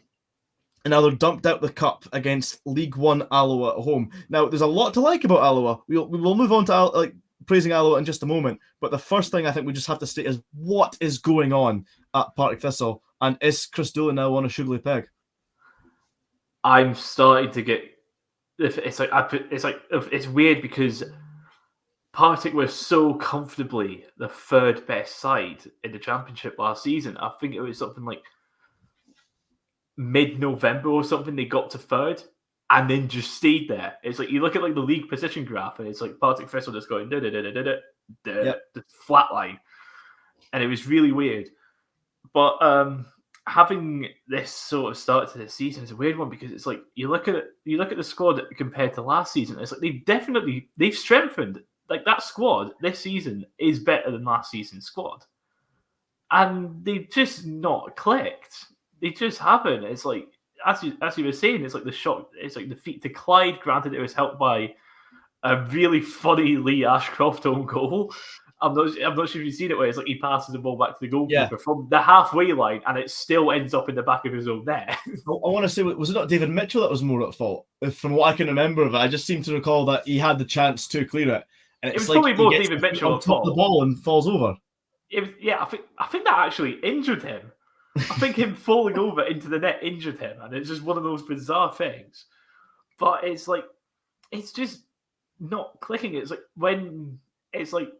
and now they're dumped out the cup against League One Alloa at home. Now, there's a lot to like about Alloa. We'll move on to praising Alloa in just a moment, but the first thing I think we just have to state is what is going on at Partick Thistle, and is Chris Doolan now on a sugary peg? I'm starting to get. It's weird because Partick were so comfortably the 3rd best side in the Championship last season. I think it was something like mid-November or something, they got to 3rd and then just stayed there. It's like you look at like the league position graph, and it's like Partick Thistle just going the flat line, and it was really weird. But having this sort of start to the season is a weird one, because it's like you look at the squad compared to last season. It's like they've strengthened. Like that squad this season is better than last season's squad, and they've just not clicked. They just haven't. It's like, as you were saying, it's like the shock. It's like defeat to Clyde. Granted, it was helped by a really funny Lee Ashcroft own goal. I'm not sure if you've seen it, where it's like he passes the ball back to the goalkeeper from the halfway line, and it still ends up in the back of his own net. I want to say, was it not David Mitchell that was more at fault? From what I can remember of it, I just seem to recall that he had the chance to clear it, and it was like probably more David Mitchell on top of the ball and falls over. I think that actually injured him. I think him falling over into the net injured him, and it's just one of those bizarre things. But it's like, it's just not clicking. It's like when it's like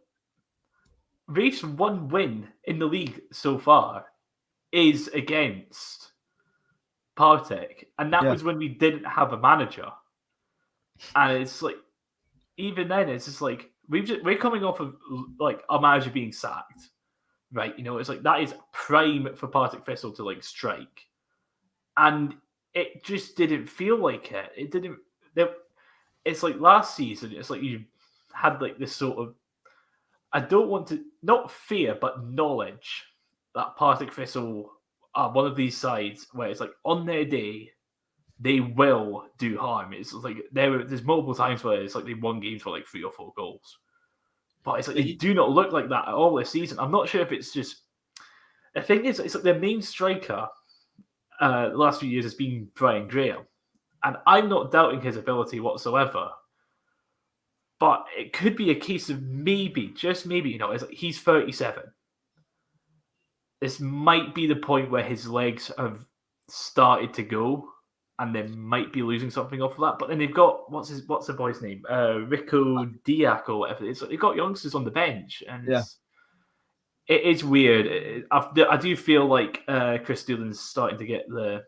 Raith's 1 win in the league so far is against Partick, and that was when we didn't have a manager. And it's like, even then, it's just like we're coming off of like our manager being sacked. right? It's like that is prime for Partick Thistle to like strike, and it just didn't feel like it. It didn't. It's like last season. It's like you had like this sort of, I don't want to, not fear, but knowledge that Partick Thistle are one of these sides where it's like on their day, they will do harm. It's like there's multiple times where it's like they won games for like 3 or 4 goals. But it's like they do not look like that at all this season. I'm not sure if it's just, the thing is, it's like their main striker the last few years has been Brian Graham. And I'm not doubting his ability whatsoever. But it could be a case of maybe, just maybe, it's like he's 37. This might be the point where his legs have started to go, and they might be losing something off of that. But then they've got what's the boy's name? Rico Diak or whatever. It's like they've got youngsters on the bench, and it is weird. I do feel like Chris Doolan's starting to get the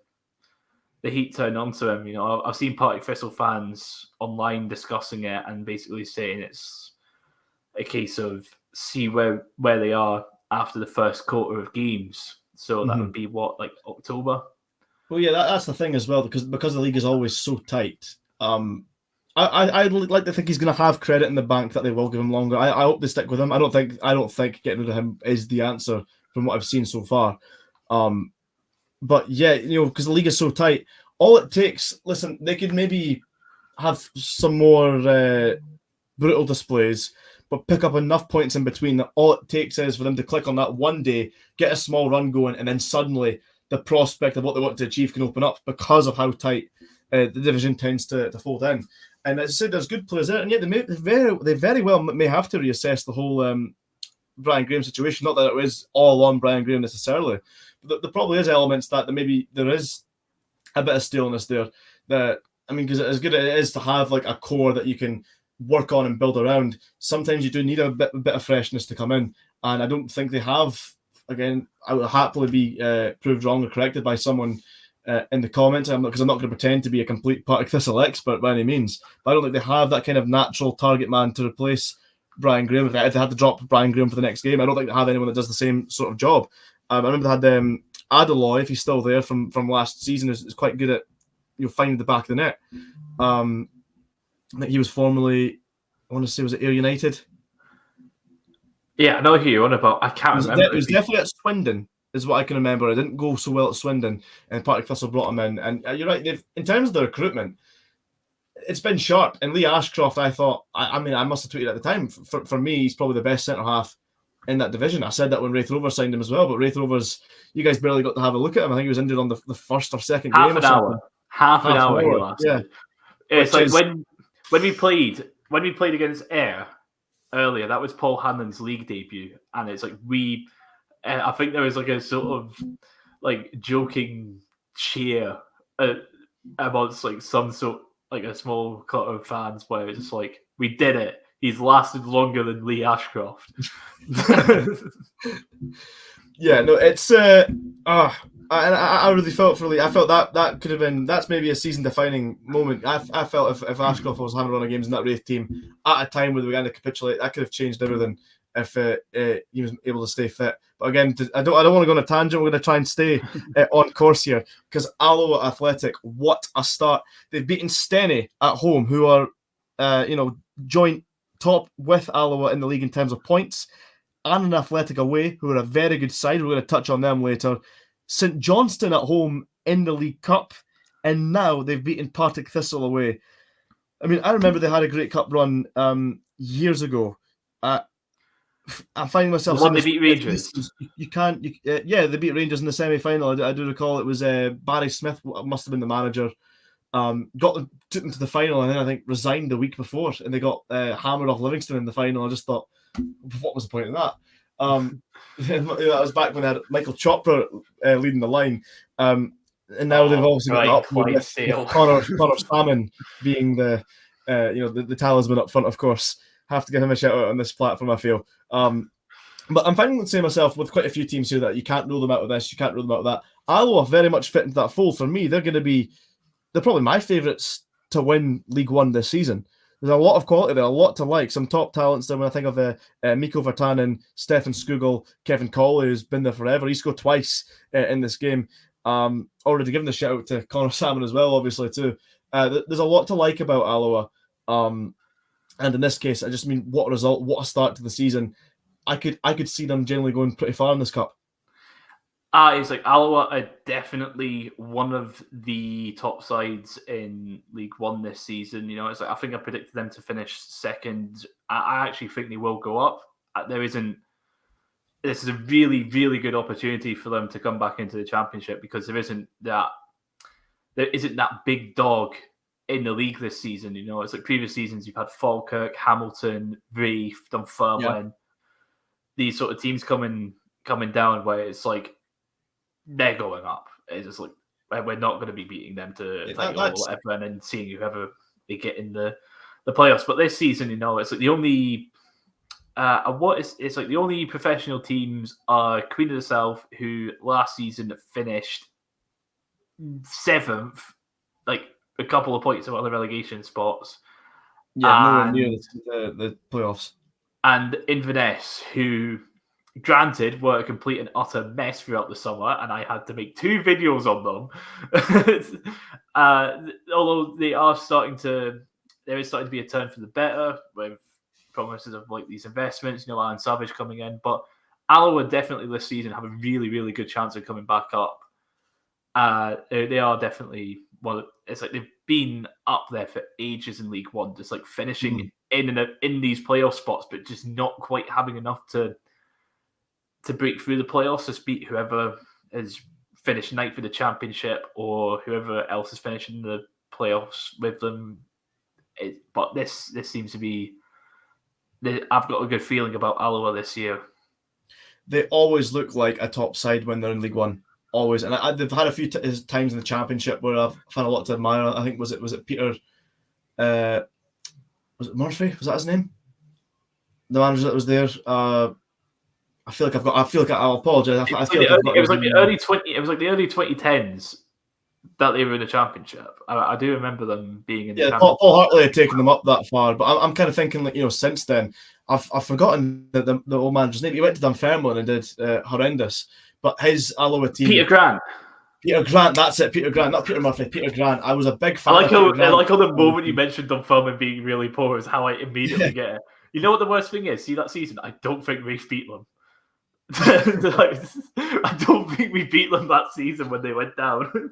heat turned onto him. I've seen Partick Thistle fans online discussing it and basically saying it's a case of see where they are after the first quarter of games. So that would be like October. Well, yeah, that's the thing as well, because the league is always so tight. I'd like to think he's going to have credit in the bank that they will give him longer. I hope they stick with him. I don't think getting rid of him is the answer from what I've seen so far. But yeah, because the league is so tight, all it takes. Listen, they could maybe have some more brutal displays, but pick up enough points in between that all it takes is for them to click on that one day, get a small run going, and then suddenly the prospect of what they want to achieve can open up because of how tight the division tends to fold in. And as I said, there's good players there, and yet they very well may have to reassess the whole Brian Graham situation. Not that it was all on Brian Graham necessarily, but there probably is elements that maybe there is a bit of staleness there. Because as good as it is to have like a core that you can work on and build around, sometimes you do need a bit of freshness to come in, and I don't think they have. Again, I will happily be proved wrong or corrected by someone in the comments, because I'm not going to pretend to be a complete Partick Thistle expert by any means, but I don't think they have that kind of natural target man to replace Brian Graham. If they had to drop Brian Graham for the next game, I don't think they have anyone that does the same sort of job. I remember they had Adeloy, if he's still there from last season, is quite good at finding the back of the net. I think he was formerly, I want to say, was it Ayr United? Yeah, I know who you're on about. I can't remember. It was definitely at Swindon, is what I can remember. It didn't go so well at Swindon, and Partick Thistle brought him in. And you're right, in terms of the recruitment, it's been sharp. And Lee Ashcroft, I thought, I must have tweeted at the time, for me, he's probably the best centre-half in that division. I said that when Raith Rovers signed him as well, but Raith Rovers, you guys barely got to have a look at him. I think he was injured on the first or second game. Half an hour he lasted. Yeah. It's like when we played against Ayr earlier, that was Paul Hanlon's league debut, and it's like I think there was like a sort of like joking cheer amongst like some sort, like a small clutter of fans, where it's just like, we did it. He's lasted longer than Lee Ashcroft. Yeah, no, it's I really felt for Lee. I felt that could have been, that's maybe a season-defining moment. I felt if Ashcroft was having a run of games in that Wraith team at a time where they began to capitulate, that could have changed everything if he was able to stay fit. But again, I don't want to go on a tangent. We're going to try and stay on course here, because Alloa Athletic, what a start! They've beaten Steny at home, who are joint top with Alloa in the league in terms of points, and an Athletic away, who are a very good side. We're going to touch on them later. St Johnstone at home in the League Cup, and now they've beaten Partick Thistle away. I mean, I remember they had a great cup run years ago. I'm finding myself. The one they beat Rangers. They beat Rangers in the semi-final. I do recall it was Barry Smith must have been the manager. Took them to the final, and then I think resigned the week before, and they got hammered off Livingston in the final. I just thought, what was the point of that? That was back when they had Michael Chopra leading the line, and now they've obviously got up with Connor Salmon being the talisman up front. Of course, have to give him a shout out on this platform, I feel. But I'm finding the same myself with quite a few teams here that you can't rule them out of this, you can't rule them out of that. Alloa very much fit into that fold. For me, they're probably my favourites to win League One this season. There's a lot of quality there, a lot to like. Some top talents there when I think of Mikko Virtanen, Stefan Skugel, Kevin Colley, who's been there forever. He scored twice in this game. Already given the shout out to Connor Salmon as well, obviously, too. There's a lot to like about Alloa. And in this case, I just mean, what a result, what a start to the season. I could see them generally going pretty far in this cup. It's like Alloa are definitely one of the top sides in League One this season. You know, it's like I think I predicted them to finish second. I actually think they will go up. This is a really, really good opportunity for them to come back into the Championship because there isn't that big dog in the league this season. You know, it's like previous seasons you've had Falkirk, Hamilton, Raith, Dunfermline. These sort of teams coming down where it's like they're going up. It's just like we're not going to be beating them to title or whatever, and then seeing whoever they get in the playoffs. But this season, you know, it's like the only it's like the only professional teams are Queen of the South, who last season finished 7th, like a couple of points above the relegation spots. Yeah, nowhere near the playoffs. And Inverness, who granted were a complete and utter mess throughout the summer, and I had to make 2 videos on them. Although there is starting to be a turn for the better with promises of like these investments, you know, Alan Savage coming in. But Alloa definitely this season have a really, really good chance of coming back up. They are definitely it's like they've been up there for ages in League One, just like finishing in these playoff spots, but just not quite having enough to break through the playoffs to beat whoever is finished ninth for the Championship or whoever else is finishing the playoffs with them. But this seems to be. I've got a good feeling about Alloa this year. They always look like a top side when they're in League One. Always, and they've had a few times in the Championship where I've found a lot to admire. I think was it Peter, was it Murphy? Was that his name? The manager that was there. I feel like I'll apologize. It was like the early 2010s that they were in the Championship. I do remember them being in the Championship. Paul Hartley had taken them up that far, but I'm kind of thinking like, you know, since then I've forgotten the old manager's name. He went to Dunfermline and did horrendous. But his Alloa team, Peter Grant, that's it. Peter Grant, not Peter Murphy. Peter Grant. I was a big fan. I like how the moment you mentioned Dunfermline being really poor is how I immediately get it. You know what the worst thing is? See that season, I don't think Raith beat them. I don't think we beat them that season when they went down.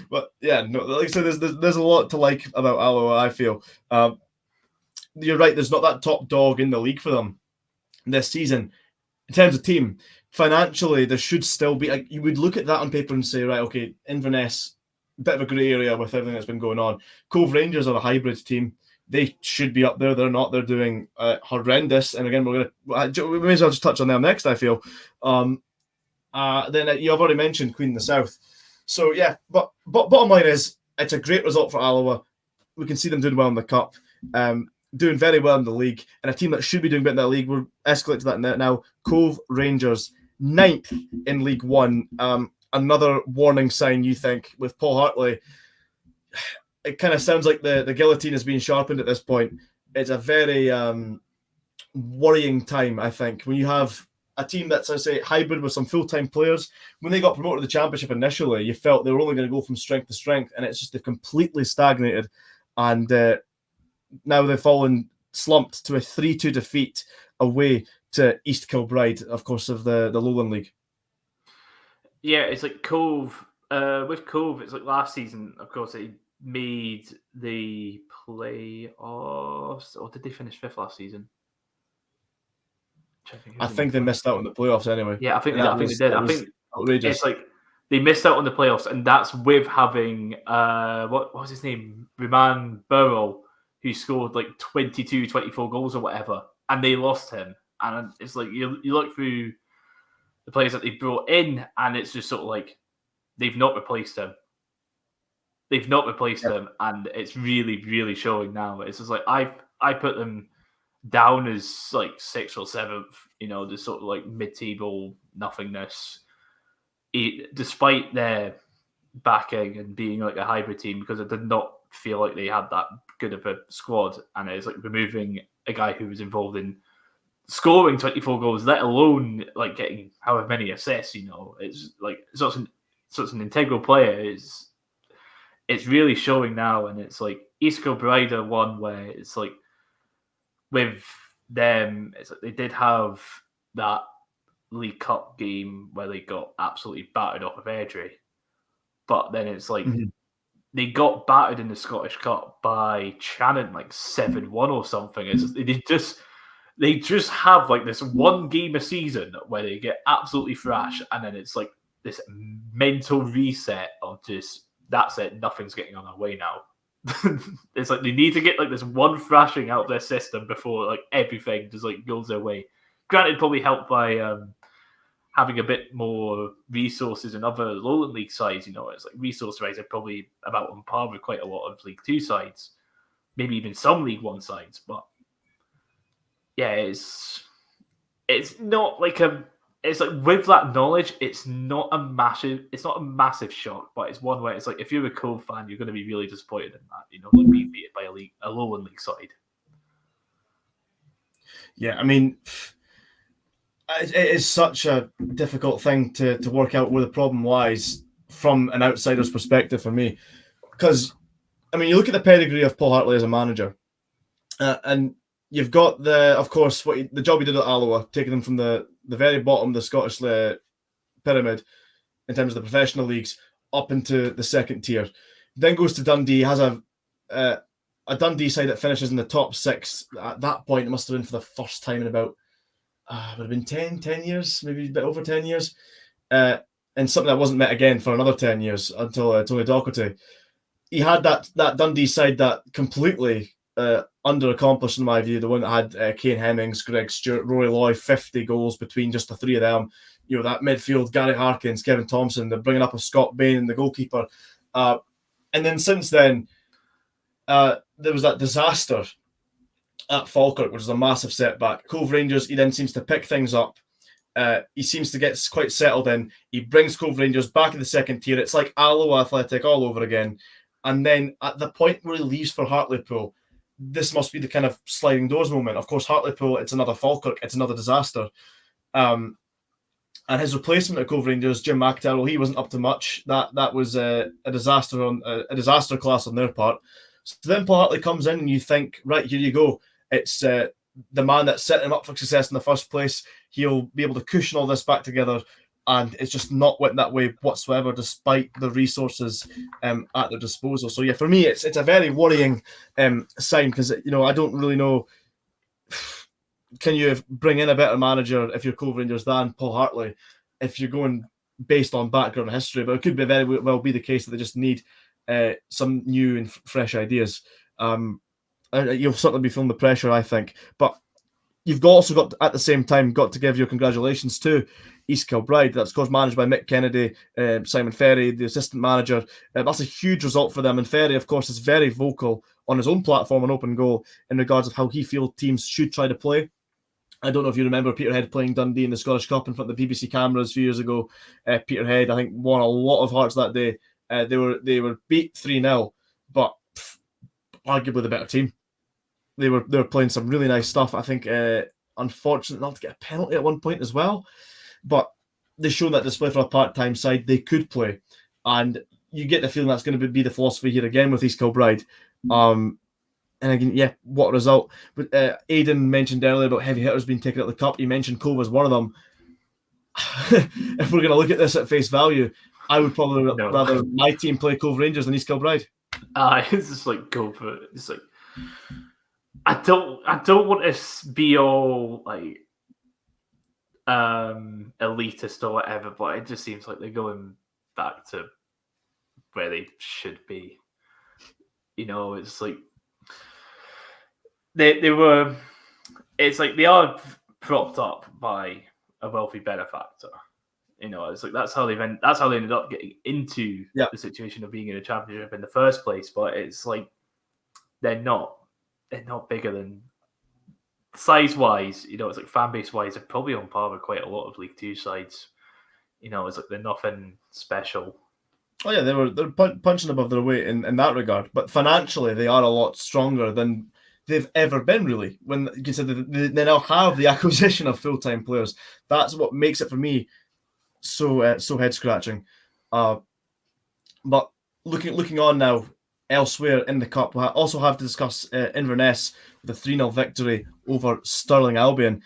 But yeah, no, like I said, there's a lot to like about Alloa. I feel you're right. There's not that top dog in the league for them this season in terms of team. Financially, there should still be. Like, you would look at that on paper and say, right, okay, Inverness, bit of a grey area with everything that's been going on. Cove Rangers are a hybrid team. They should be up there. They're not. They're doing horrendous. And again, we may as well just touch on them next, I feel. Then you've already mentioned Queen of the South. So yeah, but bottom line is, it's a great result for Alloa. We can see them doing well in the cup. Doing very well in the league, and a team that should be doing better in that league. We're escalating to that now. Cove Rangers, 9th in League One. Another warning sign, you think, with Paul Hartley. It kind of sounds like the guillotine is being sharpened at this point. It's a very worrying time, I think, when you have a team that's, I say, hybrid with some full-time players. When they got promoted to the Championship initially, you felt they were only going to go from strength to strength, and it's just they've completely stagnated. And now they've slumped to a 3-2 defeat away to East Kilbride, of course, of the Lowland League. Yeah, it's like Cove. With Cove, it's like last season, of course, they made the playoffs. Or did they finish 5th last season? I think they missed out on the playoffs anyway. Yeah, I think they did. I think outrageous. It's like they missed out on the playoffs, and that's with having what was his name? Ruman Burrell, who scored like 22, 24 goals or whatever, and they lost him. And it's like you look through the players that they brought in, and it's just sort of like they've not replaced him. They've not replaced him, and it's really, really showing now. It's just like I put them down as like 6th or 7th, you know, just sort of like mid-table nothingness, despite their backing and being like a hybrid team, because feel like they had that good of a squad, and it's like removing a guy who was involved in scoring 24 goals, let alone like getting however many assists. It's like such an integral player. It's really showing now, and it's like East Kilbride are one where it's like with them, it's like they did have that League Cup game where they got absolutely battered off of Airdrie, but then it's like they got battered in the Scottish Cup by Shannon like 7-1 or something. They just have like this one game a season where they get absolutely thrashed, and then it's like this mental reset of just that's it, nothing's getting on our way now. It's like they need to get like this one thrashing out of their system before like everything just like goes their way. Granted, probably helped by having a bit more resources in other Lowland League sides. It's like resource-wise, are probably about on par with quite a lot of League Two sides, maybe even some League One sides. But yeah, it's not like it's like with that knowledge, it's not a massive shock, but it's one where it's like if you're a Cove fan, you're going to be really disappointed in that. Like being beaten by a Lowland League side. Yeah, I mean, it is such a difficult thing to work out where the problem lies from an outsider's perspective for me. Because, I mean, you look at the pedigree of Paul Hartley as a manager, and you've got of course, the job he did at Alloa, taking them from the very bottom of the Scottish pyramid in terms of the professional leagues up into the second tier. Then goes to Dundee, has a Dundee side that finishes in the top 6. At that point, it must have been for the first time in about would have been 10 years, maybe a bit over 10 years, and something that wasn't met again for another 10 years until Tony Docherty. He had that Dundee side that completely underaccomplished in my view. The one that had Kane Hemmings, Greg Stewart, Rory Loy, 50 goals between just the three of them. That midfield, Gary Harkins, Kevin Thompson, the bringing up of Scott Bain, the goalkeeper. And then since then, there was that disaster at Falkirk, which was a massive setback. Cove Rangers, he then seems to pick things up. He seems to get quite settled in. He brings Cove Rangers back in the second tier. It's like Alloa Athletic all over again. And then at the point where he leaves for Hartlepool, this must be the kind of sliding doors moment. Of course, Hartlepool, it's another Falkirk, it's another disaster. And his replacement at Cove Rangers, Jim McIntyre, he wasn't up to much. That was a disaster a disaster class on their part. So then Paul Hartley comes in and you think, right, here you go. It's the man that set him up for success in the first place. He'll be able to cushion all this back together, and it's just not went that way whatsoever, despite the resources at their disposal. So yeah, for me, it's a very worrying sign because I don't really know. Can you bring in a better manager if you're Cove Rangers than Paul Hartley? If you're going based on background and history, but it could be very well be the case that they just need some new and fresh ideas. You'll certainly be feeling the pressure, I think. But you've also got, at the same time, got to give your congratulations to East Kilbride. That's, of course, managed by Mick Kennedy, Simon Ferry, the assistant manager. That's a huge result for them. And Ferry, of course, is very vocal on his own platform on Open Goal in regards of how he feels teams should try to play. I don't know if you remember Peterhead playing Dundee in the Scottish Cup in front of the BBC cameras a few years ago. Peterhead, I think, won a lot of hearts that day. They were beat 3-0, but arguably the better team. They were playing some really nice stuff. I think, unfortunate not to get a penalty at one point as well, but they showed that display for a part-time side. They could play, and you get the feeling that's going to be the philosophy here again with East Kilbride. And again, yeah, what a result. But Aidan mentioned earlier about heavy hitters being taken out of the cup. He mentioned Cove as one of them. If we're going to look at this at face value, I would probably rather my team play Cove Rangers than East Kilbride. It's just like go for it. It's like I don't want to be all like elitist or whatever, but it just seems like they're going back to where they should be. It's like they were. It's like they are propped up by a wealthy benefactor. It's like that's how they ended up getting into the situation of being in a championship in the first place. But it's like they're not bigger than size wise. It's like fan base wise, they're probably on par with quite a lot of League Two sides. It's like they're nothing special. Oh yeah, they're punching above their weight in that regard. But financially, they are a lot stronger than they've ever been. Really, when you consider they now have the acquisition of full-time players, that's what makes it for me so head scratching. But looking on now elsewhere in the cup, we also have to discuss Inverness with a 3-0 victory over Stirling Albion.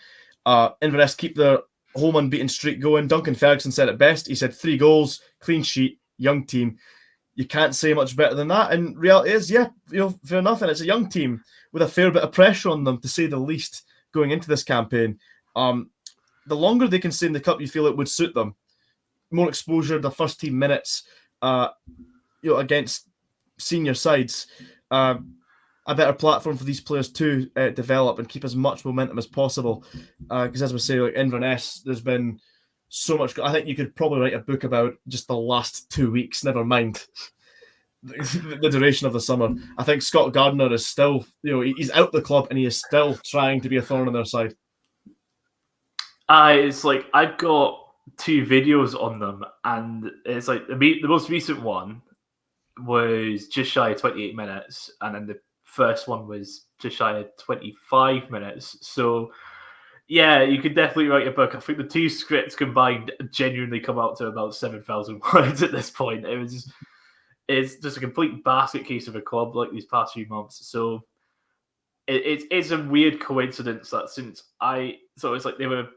Inverness keep their home unbeaten streak going. Duncan Ferguson said it best. He said 3 goals, clean sheet, young team. You can't say much better than that. And reality is, yeah, fair enough. And it's a young team with a fair bit of pressure on them, to say the least, going into this campaign. The longer they can stay in the cup, you feel it would suit them. More exposure, the first team minutes, against senior sides. A better platform for these players to develop and keep as much momentum as possible. Because as we say, like Inverness, there's been so much. I think you could probably write a book about just the last 2 weeks, never mind the duration of the summer. I think Scott Gardner is still, he's out the club and he is still trying to be a thorn on their side. It's like I've got 2 videos on them, and it's like the most recent one was just shy of 28 minutes, and then the first one was just shy of 25 minutes. So yeah, you could definitely write a book. I think the 2 scripts combined genuinely come out to about 7,000 words at this point. It's just a complete basket case of a club like these past few months. So it's a weird coincidence that it's like they were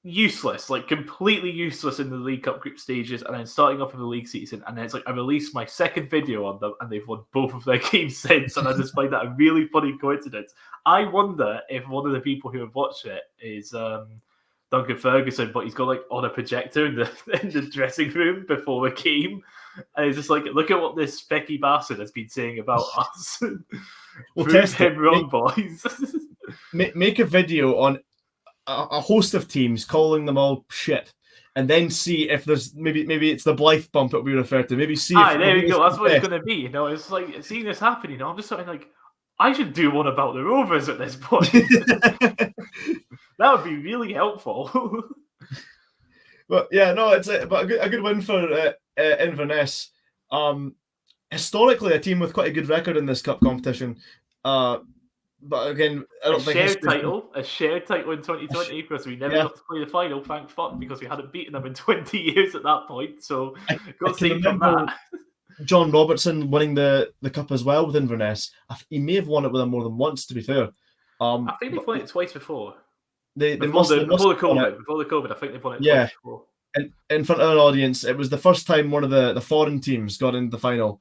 useless, like completely useless in the League Cup group stages, and then starting off in the league season, and then it's like I released my second video on them and they've won both of their games since, and I just find that a really funny coincidence. I wonder if one of the people who have watched it is Duncan Ferguson, but he's got like on a projector in the dressing room before the game, and he's just like, look at what this specky bastard has been saying about us. Well, test him wrong, boys. Make a video on a host of teams, calling them all shit, and then see if there's maybe it's the Blyth bump that we refer to. Maybe see. There we go. That's what it's going to be. It's like seeing this happen. I'm just sort of like, I should do one about the Rovers at this point. That would be really helpful. But yeah, no, it's a good win for Inverness. Historically, a team with quite a good record in this cup competition. But again, I don't think a shared title in 2020 because we never got to play the final. Thank fuck, because we hadn't beaten them in 20 years at that point. So got saved from that. John Robertson winning the cup as well with Inverness. He may have won it with them more than once, to be fair. I think they've won it twice before. Before the COVID, I think they've won it twice before. And in front of an audience, it was the first time one of the foreign teams got into the final.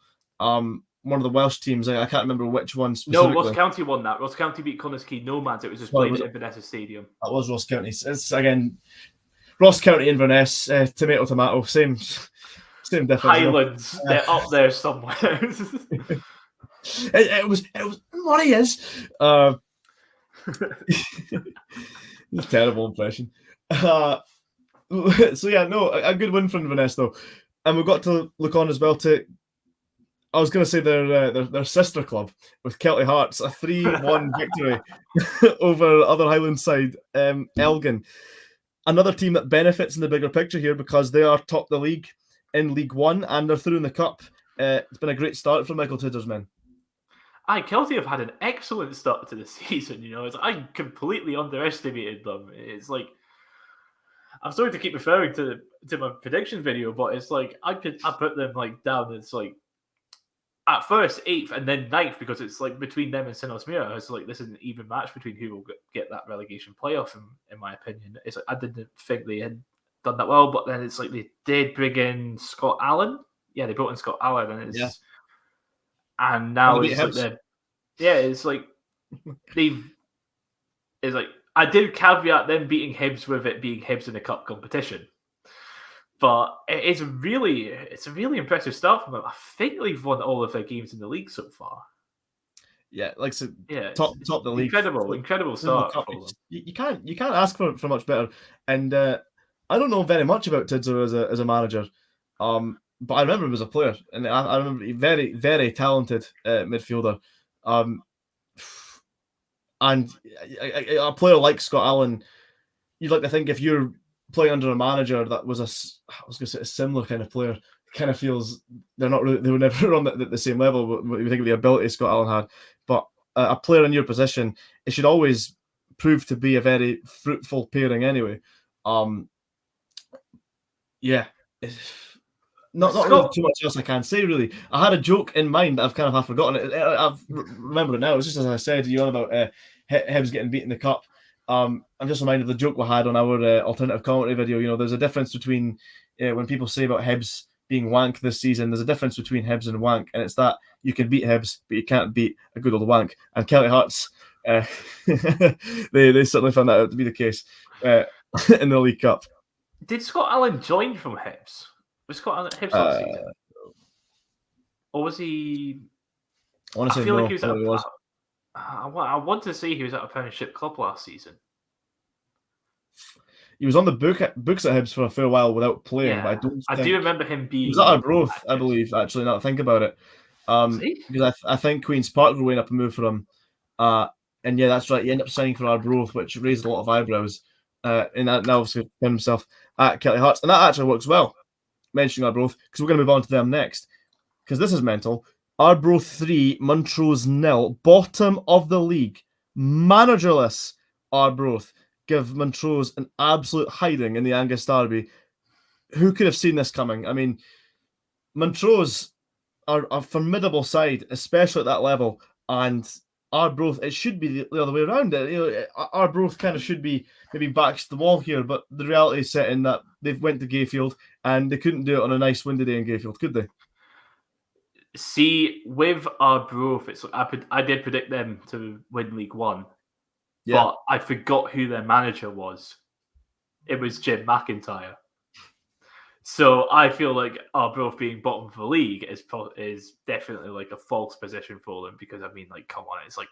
One of the Welsh teams, I can't remember which one specifically. No, Ross County won that. Ross County beat Connah's Quay Nomads. It was just played at Inverness Stadium. That was Ross County. It's again Ross County, Inverness, tomato, same difference. Highlands, they're up there somewhere. it was what he is. Terrible impression. So yeah, no, a good win for Inverness though, and we've got to look on as well to. I was going to say their sister club with Kelty Hearts, a 3-1 victory over other Highland side, Elgin. Another team that benefits in the bigger picture here because they are top the league in League One and they're through in the cup. It's been a great start for Michael Tudor's men. Kelty have had an excellent start to the season. I completely underestimated them. It's like I'm sorry to keep referring to my prediction video, but it's like I put them like down. It's like. At first, 8th and then 9th, because it's like between them and Sinnosmuir. It's like this is an even match between who will get that relegation playoff, in my opinion. It's like I didn't think they had done that well, but then it's like they did bring in Scott Allen. Yeah, they brought in Scott Allen, and now it's like it's like I did caveat them beating Hibs with it being Hibs in the cup competition. But it's a really impressive start from them. I think they've won all of their games in the league so far. Yeah, like so. Yeah, top the league. Incredible start. You can't ask for much better. And I don't know very much about Tidser as a manager, but I remember him as a player, and I remember he very very talented midfielder. And a player like Scott Allen, you'd like to think if you're playing under a manager that was a similar kind of player kind of feels they were never on the same level. What you think of the ability Scott Allen had, but a player in your position, it should always prove to be a very fruitful pairing anyway. Yeah. Not really too much else I can say, really. I had a joke in mind that I've kind of half forgotten it. I've remembered it now. It's just as I said to you about Hibs getting beat in the cup. I'm just reminded of the joke we had on our alternative commentary video. There's a difference between when people say about Hibs being wank this season, there's a difference between Hibs and wank, and it's that you can beat Hibs, but you can't beat a good old wank. And Kelly Hearts, they certainly found that out to be the case in the League Cup. Did Scott Allen join from Hibs? Was Scott Allen at Hibs last season? Or was he... I want to say feel no. like he was I want to say he was at a Premiership club last season. He was on the books at Hibs for a fair while without playing, but I do remember him being... He was at Arbroath, I believe, actually, now that I think about it. Because I think Queen's Park were weighing up a move for him. And yeah, that's right, he ended up signing for Arbroath, which raised a lot of eyebrows. And that now obviously found himself at Kelly Hearts. And that actually works well, mentioning Arbroath, because we're going to move on to them next. Because this is mental. Arbroath 3, Montrose 0, bottom of the league, managerless Arbroath give Montrose an absolute hiding in the Angus Derby. Who could have seen this coming? I mean, Montrose are a formidable side, especially at that level, and Arbroath, it should be the other way around. Arbroath kind of should be maybe backs to the wall here, but the reality is set in that they went to Gayfield and they couldn't do it on a nice windy day in Gayfield, could they? See, with Arbroath, I did predict them to win League One, but I forgot who their manager was. It was Jim McIntyre. So I feel like Arbroath being bottom of the league is definitely like a false position for them, because I mean, like, come on, it's like,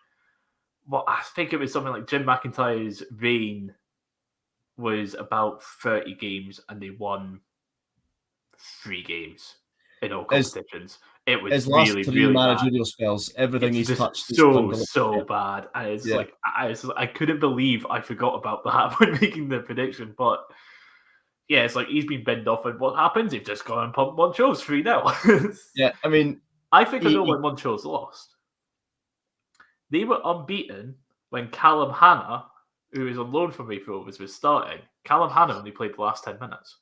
I think it was something like Jim McIntyre's reign was about 30 games and they won 3 games in all competitions. It was his really, last 3 really managerial bad. spells, everything he's touched is so bad. And it's like, I couldn't believe I forgot about that when making the prediction, but yeah, it's like he's been binned off, and what happens? They've just gone and pumped Montrose 3-0. Yeah, I mean... I think I know when Montrose lost. They were unbeaten when Callum Hannah, who is on loan from Raith Rovers, was starting. Callum Hannah only played the last 10 minutes.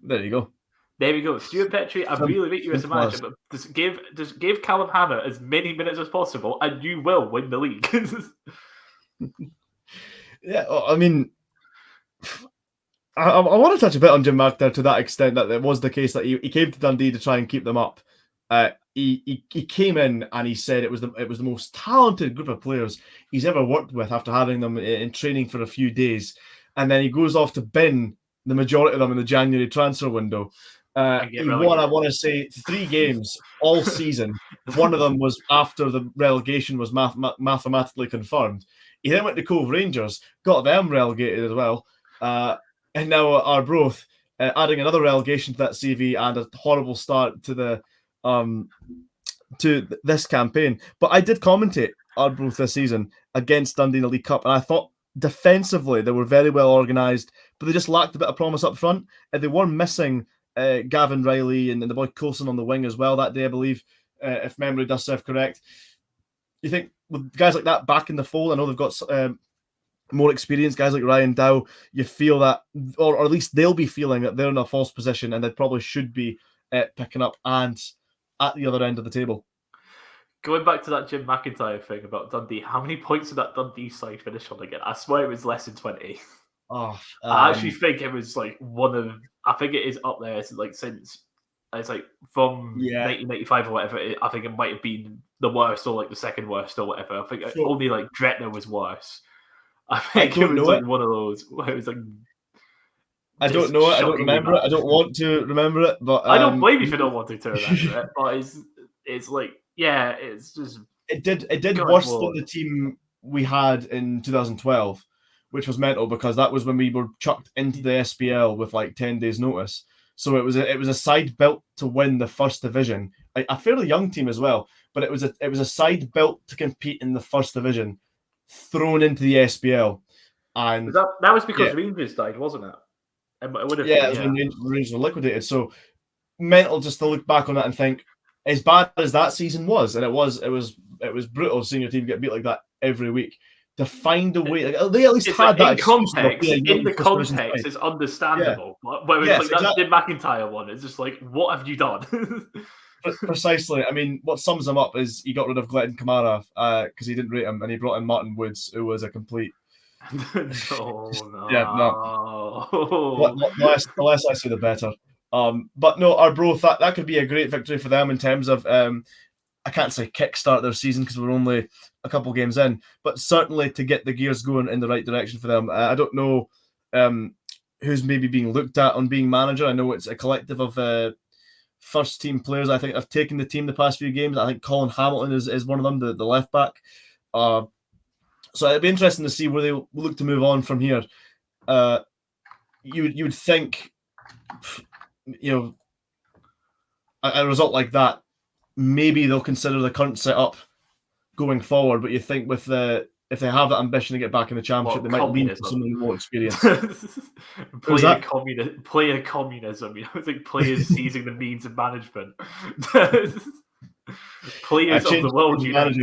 There you go. There we go. Stuart Petrie, I really rate you as a manager, but just give Callum Hannah as many minutes as possible, and you will win the league. Yeah, I mean... I want to touch a bit on Jim McIntyre to that extent that it was the case that he came to Dundee to try and keep them up. He came in and he said it was the most talented group of players he's ever worked with after having them in training for a few days, and then he goes off to bin the majority of them in the January transfer window. He won, I want to say, 3 games all season. One of them was after the relegation was mathematically confirmed. He then went to Cove Rangers, got them relegated as well. And now Arbroath, adding another relegation to that CV and a horrible start to this campaign. But I did commentate Arbroath this season against Dundee in the League Cup, and I thought defensively they were very well organised, but they just lacked a bit of promise up front. And they were missing Gavin Riley and the boy Coulson on the wing as well that day, I believe, if memory does serve correct. You think with guys like that back in the fold, I know they've got... more experienced guys like Ryan Dow, you feel that, or at least they'll be feeling that they're in a false position and they probably should be picking up and at the other end of the table. Going back to that Jim McIntyre thing about Dundee, how many points did that Dundee side finish on again? I swear it was less than 20. I actually think it was like I think it is up there. It's like since it's like from 1995 or whatever. I think it might have been the worst or like the second worst or whatever. I think only like Gretna was worse. I think it was like one of those where it was like... I don't know it. I don't remember it. I don't want to remember it. But I don't blame you for not wanting to remember it. But it's like, yeah, it's just... It did worse than the team we had in 2012, which was mental because that was when we were chucked into the SPL with like 10 days notice. So it was a side built to win the first division. A fairly young team as well, but it was a side built to compete in the first division, thrown into the SPL, and that was because Rangers died, wasn't it? It would have Yeah, been, it was when Rangers were liquidated. So mental just to look back on that and think, as bad as that season was, and it was brutal seeing your team get beat like that every week. To find a way, like, they at least It's had like, that in excuse. context, in the frustration context, side. it's understandable. Whereas Yes, like that exactly. Jim McIntyre one, it's just like, what have you done? Precisely. I mean, what sums him up is he got rid of Glenn Kamara because he didn't rate him, and he brought in Martin Woods, who was a complete. no. Yeah, no. The less I say, the better. But no, Arbroath, that could be a great victory for them in terms of I can't say kickstart their season because we're only a couple games in, but certainly to get the gears going in the right direction for them. I don't know who's maybe being looked at on being manager. I know it's a collective of first team players. I think have taken the team the past few games. I think Colin Hamilton is one of them, the left back. So it'd be interesting to see where they look to move on from here. You would think, a result like that, maybe they'll consider the current setup going forward. But you think if they have that ambition to get back in the championship, they might lean to someone with more experience. Player communism, it's like players seizing the means of management. Players of the world unite.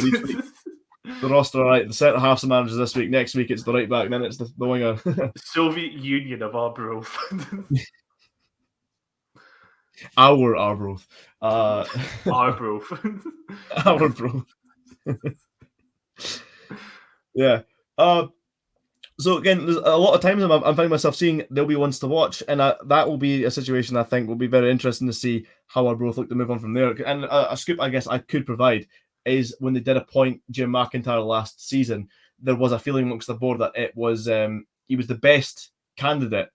The roster, all right. The centre half's the managers this week. Next week it's the right back. Then it's the winger. Soviet Union of Arbroath. Our Arbroath. Arbroath. Arbroath. Yeah. So again, there's a lot of times I'm finding myself seeing there'll be ones to watch, and that will be a situation I think will be very interesting to see how Arbroath look to move on from there. And a scoop I guess I could provide is when they did appoint Jim McIntyre last season, there was a feeling amongst the board that it was he was the best candidate,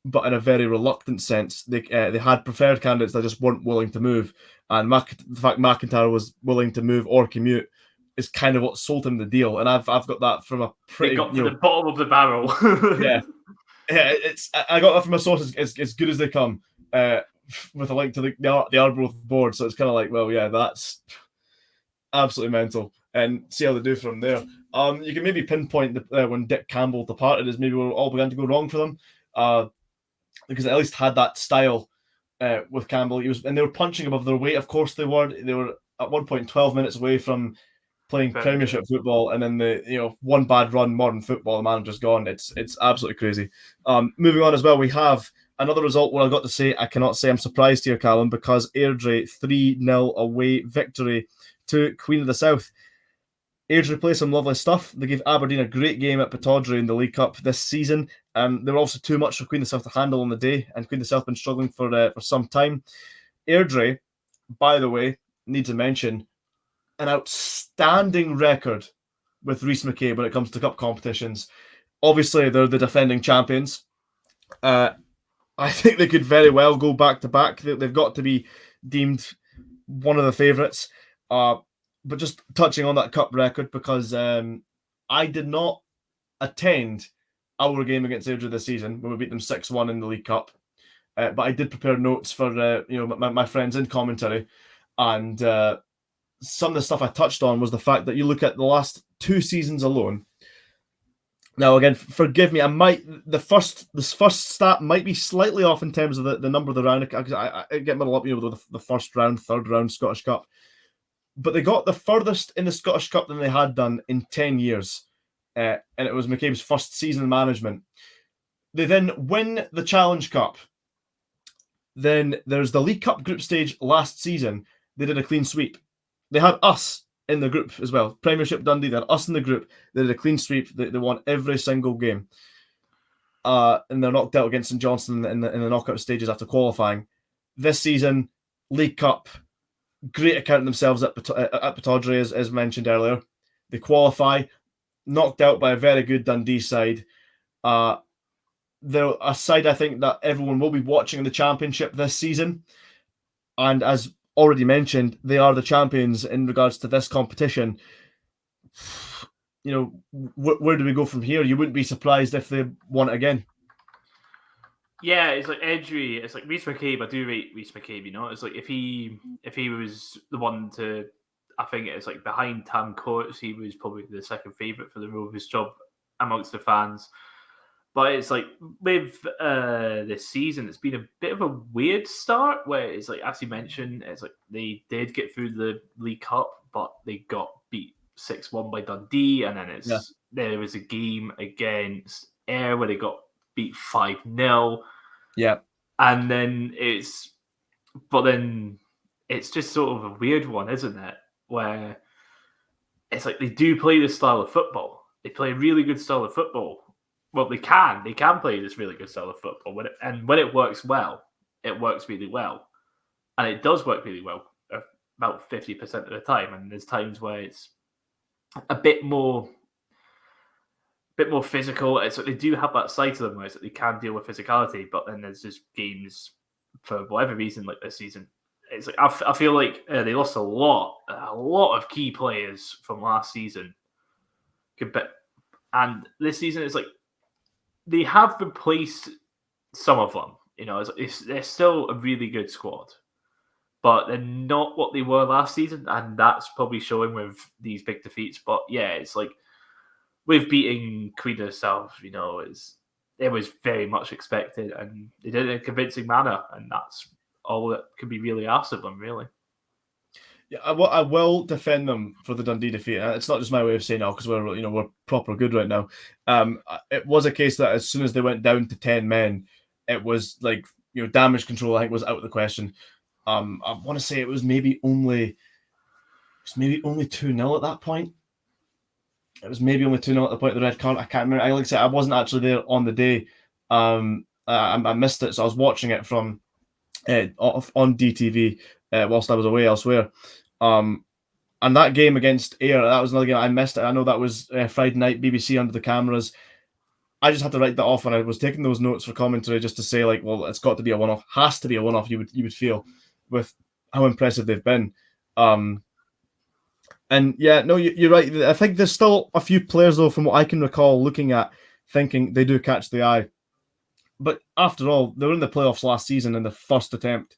but in a very reluctant sense. They had preferred candidates that just weren't willing to move, and the fact McIntyre was willing to move or commute is kind of what sold him the deal. And I've got that from a pretty. They got to the bottom of the barrel. Yeah, I got that from a source as good as they come, with a link to the Arbroath board. So it's kind of like, well, yeah, that's absolutely mental, and see how they do from there. You can maybe pinpoint when Dick Campbell departed as maybe where it all began to go wrong for them, because they at least had that style with Campbell. And they were punching above their weight. Of course, they were. They were at one point 12 minutes away from playing Premiership football, and then the one bad run, modern football, the manager's gone. It's absolutely crazy. Moving on as well, we have another result where I got to say I cannot say I'm surprised here, Callum, because Airdrie 3-0 away victory to Queen of the South. Airdrie play some lovely stuff. They gave Aberdeen a great game at Pittodrie in the League Cup this season. They were also too much for Queen of the South to handle on the day, and Queen of the South have been struggling for some time. Airdrie, by the way, needs to mention an outstanding record with Rhys McCabe when it comes to cup competitions. Obviously, they're the defending champions. I think they could very well go back to back. They've got to be deemed one of the favourites. But just touching on that cup record, because I did not attend our game against Airdrie this season when we beat them 6-1 in the League Cup. But I did prepare notes for my friends in commentary, and some of the stuff I touched on was the fact that you look at the last 2 seasons alone. Now, again, forgive me, this first stat might be slightly off in terms of the number of the round, because I get muddled up, with the first round, third round Scottish Cup. But they got the furthest in the Scottish Cup than they had done in 10 years. And it was McCabe's first season in management. They then win the Challenge Cup. Then there's the League Cup group stage last season. They did a clean sweep. They had us in the group as well. Premiership Dundee, they had us in the group. They did a clean sweep. They won every single game. And they're knocked out against St Johnstone in the knockout stages after qualifying. This season, League Cup, great account of themselves at Pittodrie, as mentioned earlier. They qualify, knocked out by a very good Dundee side. They're a side I think that everyone will be watching in the Championship this season. And as already mentioned, they are the champions in regards to this competition. Where do we go from here? You wouldn't be surprised if they won it again. Yeah, it's like Airdrie. It's like Rhys McCabe. I do rate Rhys McCabe. It's like if he was the one to, I think it's like behind Tam Courts, he was probably the second favourite for the Rovers job amongst the fans. But it's like with this season, it's been a bit of a weird start where it's like, as you mentioned, it's like they did get through the League Cup, but they got beat 6-1 by Dundee, and then there was a game against Ayr where they got beat 5-0. Yeah. And then it's just sort of a weird one, isn't it? Where it's like they do play this style of football. They play a really good style of football. Well, they can play this really good style of football. When it works well, it works really well. And it does work really well about 50% of the time. And there's times where it's a bit more physical. It's like they do have that side to them where it's like they can deal with physicality, but then there's just games for whatever reason, like this season. It's like I feel like they lost a lot of key players from last season. And this season, it's like they have replaced some of them. They're still a really good squad, but they're not what they were last season, and that's probably showing with these big defeats. But yeah, it's like with beating Queen of the South, it was very much expected, and they did it in a convincing manner, and that's all that can be really asked of them, really. Yeah, I will defend them for the Dundee defeat. It's not just my way of saying it, because we're proper good right now. It was a case that as soon as they went down to 10 men, it was like damage control, I think, was out of the question. I want to say it was maybe only 2-0 at that point. It was maybe only 2-0 at the point of the red card. I can't remember. Like I said, I wasn't actually there on the day. I missed it, so I was watching it from on DTV whilst I was away elsewhere. And that game against Ayr, that was another game I missed it. I know that was Friday night, BBC under the cameras. I just had to write that off when I was taking those notes for commentary, just to say, like, well, it's got to be a one-off. Has to be a one-off, you would feel, with how impressive they've been. And yeah, no, you're right. I think there's still a few players, though, from what I can recall, looking at, thinking they do catch the eye. But after all, they were in the playoffs last season in the first attempt.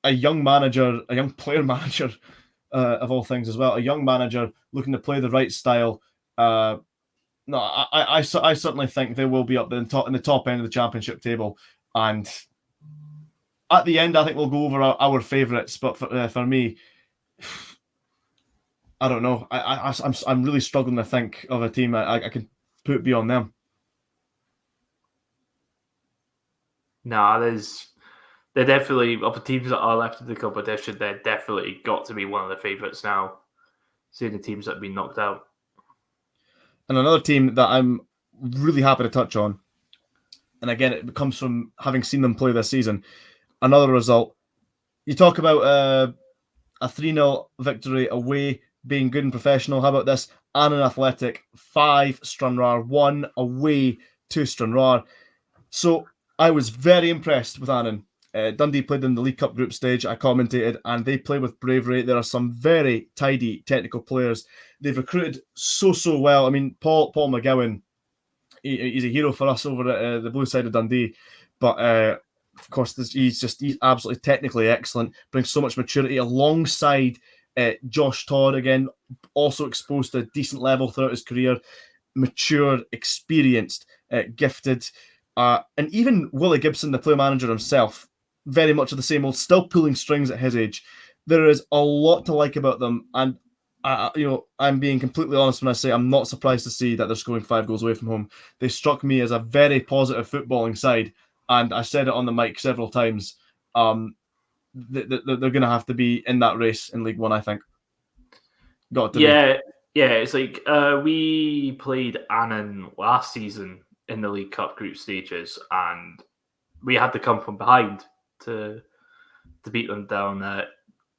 A young player manager, of all things as well, a young manager looking to play the right style. No, I certainly think they will be up in the top end of the championship table. And at the end, I think we'll go over our favourites. But for me, I don't know. I'm really struggling to think of a team I can put beyond them. No, they're definitely, of the teams that are left in the competition, they're definitely got to be one of the favourites now, seeing the teams that have been knocked out. And another team that I'm really happy to touch on, and again, it comes from having seen them play this season, another result. You talk about a 3-0 victory away, being good and professional. How about this? Annan Athletic, 5, Stranraer 1, away to Stranraer. So I was very impressed with Annan. Dundee played in the League Cup group stage. I commentated, and they play with bravery. There are some very tidy technical players. They've recruited so well. I mean, Paul McGowan, he's a hero for us over at the blue side of Dundee. But of course, he's absolutely technically excellent. Brings so much maturity alongside Josh Todd, again, also exposed to a decent level throughout his career. Mature, experienced, gifted. And even Willie Gibson, the player manager himself, very much of the same old, still pulling strings at his age. There is a lot to like about them, and I'm being completely honest when I say I'm not surprised to see that they're scoring 5 goals away from home. They struck me as a very positive footballing side, and I said it on the mic several times. They're going to have to be in that race in League One, I think. Got to be. Yeah. It's like we played Annan last season in the League Cup group stages, and we had to come from behind to beat them down at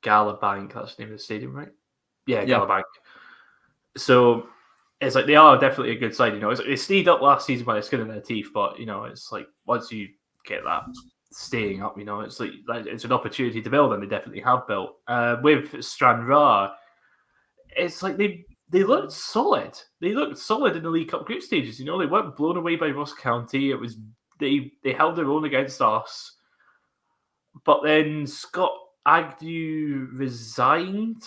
Galabank. That's the name of the stadium, right? Yeah, Galabank. So it's like they are definitely a good side. It's like they stayed up last season by the skin of their teeth, but it's like once you get that staying up, it's like it's an opportunity to build, and they definitely have built. With Stranraer, it's like they looked solid. They looked solid in the League Cup group stages. They weren't blown away by Ross County. It was they held their own against us. But then Scott Agnew resigned.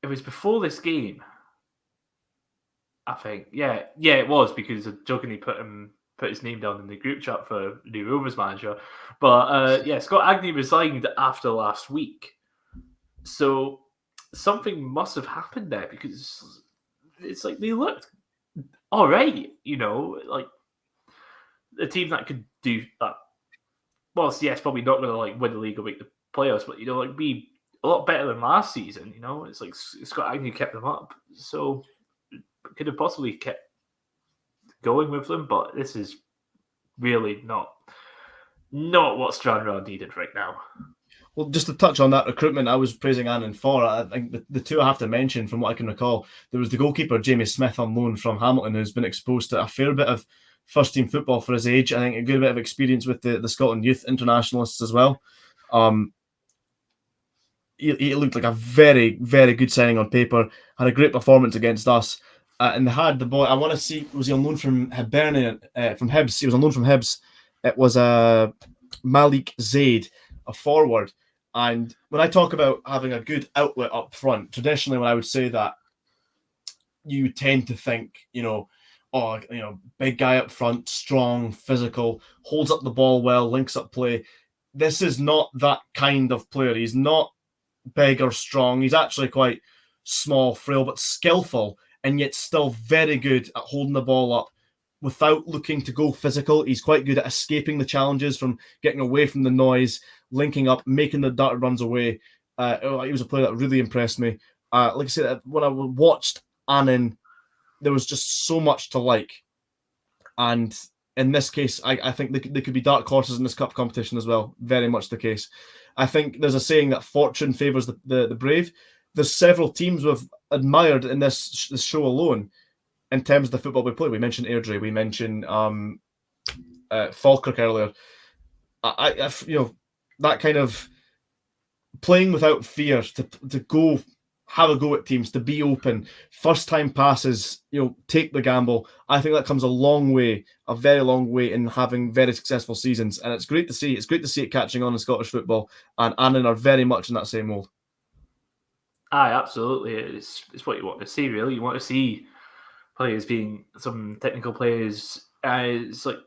It was before this game. I think, yeah, it was because I jokingly put his name down in the group chat for the Rovers manager. But Scott Agnew resigned after last week, so something must have happened there because it's like they looked all right, like a team that could do that. Well, yes, probably not going to like win the league or make the playoffs, but like be a lot better than last season. It's like Scott Agnew kept them up, so could have possibly kept going with them, but this is really not what Stranraer needed right now. Well, just to touch on that recruitment, I was praising Annan for. I think the two I have to mention, from what I can recall, there was the goalkeeper Jamie Smith on loan from Hamilton, who's been exposed to a fair bit of first team football for his age. I think a good bit of experience with the Scotland youth internationalists as well. He looked like a very, very good signing on paper. Had a great performance against us. And they had the boy, I want to see, was he on loan from Hibernian, from Hibs? He was on loan from Hibs. It was Malik Zaid, a forward. And when I talk about having a good outlet up front, traditionally when I would say that, you tend to think, big guy up front, strong, physical, holds up the ball well, links up play. This is not that kind of player. He's not big or strong. He's actually quite small, frail, but skillful, and yet still very good at holding the ball up without looking to go physical. He's quite good at escaping the challenges, from getting away from the noise, linking up, making the darted runs away. He was a player that really impressed me. Like I said, when I watched Annan, there was just so much to like. And in this case, I think they could be dark horses in this cup competition as well. Very much the case. I think there's a saying that fortune favours the brave. There's several teams we've admired in this show alone in terms of the football we play. We mentioned Airdrie, we mentioned Falkirk earlier. I that kind of playing without fear, to go have a go at teams, to be open, first time passes, take the gamble. I think that comes a long way, a very long way, in having very successful seasons. And it's great to see. It's great to see it catching on in Scottish football. And Annan are very much in that same mould. Aye, absolutely. It's what you want to see, really. You want to see players being some technical players. It's like,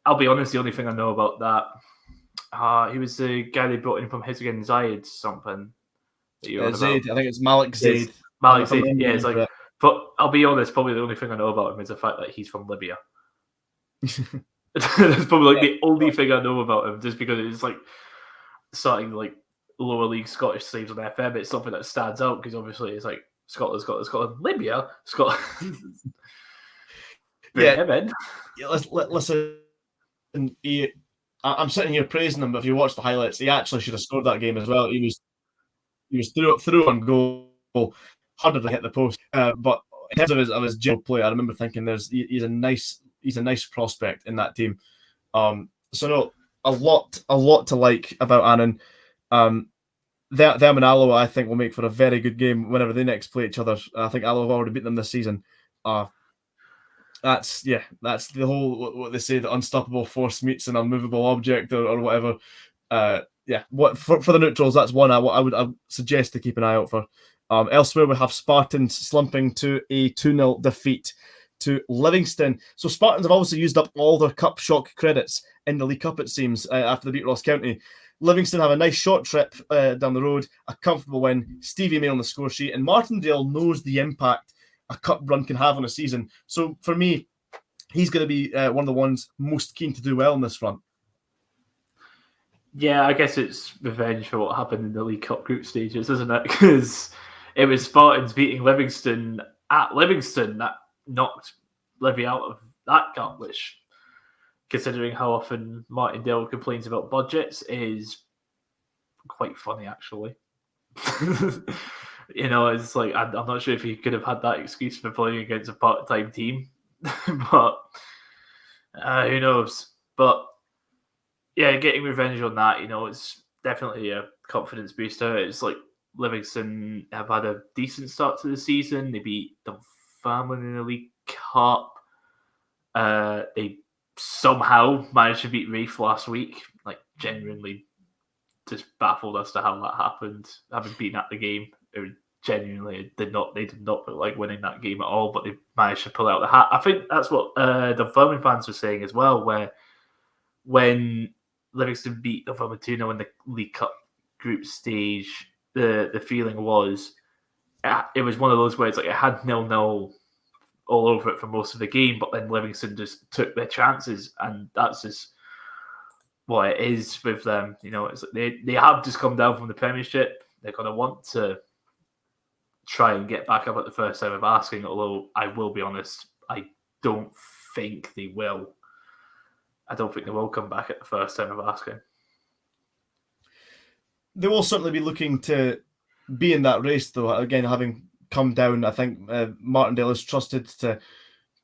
I'll be honest, the only thing I know about that, he was the guy they brought in from Hizigen Zayed something. Zaid, I think it's Malik Zaid. Malik Zaid, yeah. It's like, but I'll be honest, probably the only thing I know about him is the fact that he's from Libya. That's probably like the only thing I know about him, just because it's like starting like lower league Scottish saves on FM. It's something that stands out because obviously it's like Scotland, Libya, Scotland. Yeah, listen. I'm sitting here praising him, but if you watch the highlights, he actually should have scored that game as well. He was through on goal, harder to hit the post. But in terms of his general play, I remember thinking he's a nice prospect in that team. So no, a lot to like about Annan. Them and Alloa, I think, will make for a very good game whenever they next play each other. I think Alloa have already beaten them this season. That's the whole, what they say, the unstoppable force meets an unmovable object or whatever. What for the neutrals, that's one I would suggest to keep an eye out for. Elsewhere, we have Spartans slumping to a 2-0 defeat to Livingston. So Spartans have obviously used up all their cup shock credits in the League Cup, it seems, after they beat Ross County. Livingston have a nice short trip down the road, a comfortable win, Stevie May on the score sheet, and Martindale knows the impact a cup run can have on a season. So for me, he's going to be one of the ones most keen to do well in this front. Yeah, I guess it's revenge for what happened in the League Cup group stages, isn't it? Because it was Spartans beating Livingston at Livingston that knocked Livy out of that cup, which, considering how often Martindale complains about budgets, is quite funny, actually. It's like, I'm not sure if he could have had that excuse for playing against a part-time team, but who knows? But yeah, getting revenge on that, it's definitely a confidence booster. It's like Livingston have had a decent start to the season. They beat Dunfermline in the League Cup. They somehow managed to beat Raith last week. Like, genuinely just baffled as to how that happened. Having been at the game, it was genuinely did not look like winning that game at all, but they managed to pull out the hat. I think that's what the Vermin fans were saying as well, where when Livingston beat the Vermin 2-0 in the League Cup group stage, the feeling was it was one of those where it's like it had 0-0 all over it for most of the game, but then Livingston just took their chances, and that's just what it is with them. It's like they have just come down from the Premiership. They're going to want to try and get back up at the first time of asking, although I will be honest, I don't think they will. I don't think they will come back at the first time of asking. They will certainly be looking to be in that race, though. Again, having come down, I think Martindale is trusted to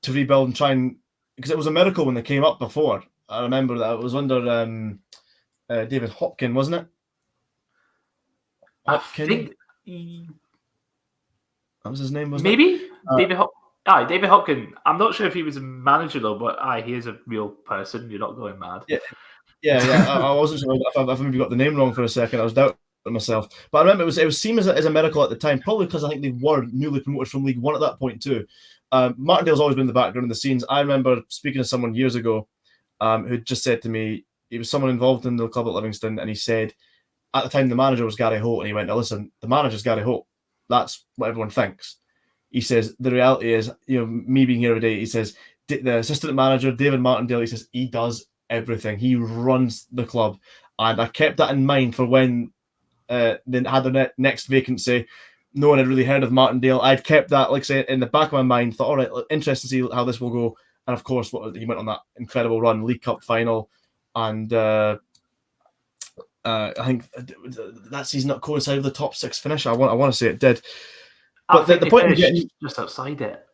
rebuild and try and... Because it was a miracle when they came up before. I remember that it was under David Hopkin, wasn't it? Hopkin? I think... That was his name, wasn't Maybe? it? David Hopkin. I'm not sure if he was a manager, though, but he is a real person. You're not going mad. Yeah. I wasn't sure if I maybe got the name wrong for a second. I was doubting myself. But I remember it was seen as a miracle at the time, probably because I think they were newly promoted from League One at that point too. Martindale's always been in the background in the scenes. I remember speaking to someone years ago who just said to me, he was someone involved in the club at Livingston, and he said, at the time the manager was Gary Holt, and he went, now listen, the manager's Gary Holt. That's what everyone thinks. He says, the reality is, me being here every day, he says, the assistant manager, David Martindale, he says, he does everything. He runs the club. And I kept that in mind for when they had their next vacancy. No one had really heard of Martindale. I'd kept that, like I say, in the back of my mind, thought, all right, interesting to see how this will go. And of course, he went on that incredible run, League Cup final. And I think that season that coincided with the top 6 finish. I want to say it did. But the point I'm getting, just outside it.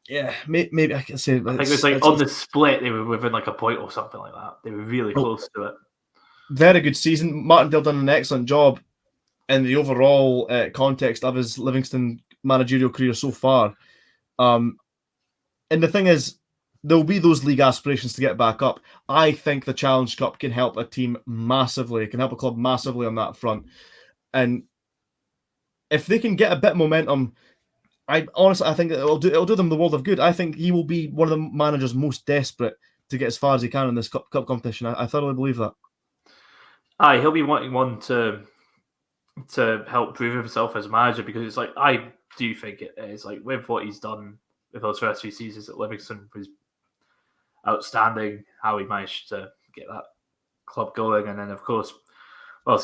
Yeah, maybe I can say. I think it was like on the split, they were within like a point or something like that. They were really close to it. Very good season. Martindale done an excellent job in the overall context of his Livingston managerial career so far. And the thing is, there'll be those league aspirations to get back up. I think the Challenge Cup can help a team massively. It can help a club massively on that front. And if they can get a bit of momentum, I think it'll do them the world of good. I think he will be one of the managers most desperate to get as far as he can in this cup competition. I thoroughly believe that. He'll be wanting one to help prove himself as a manager, because it's like, I do think it is like, with what he's done with those first 2 seasons at Livingston was outstanding. How he managed to get that club going, and then of course,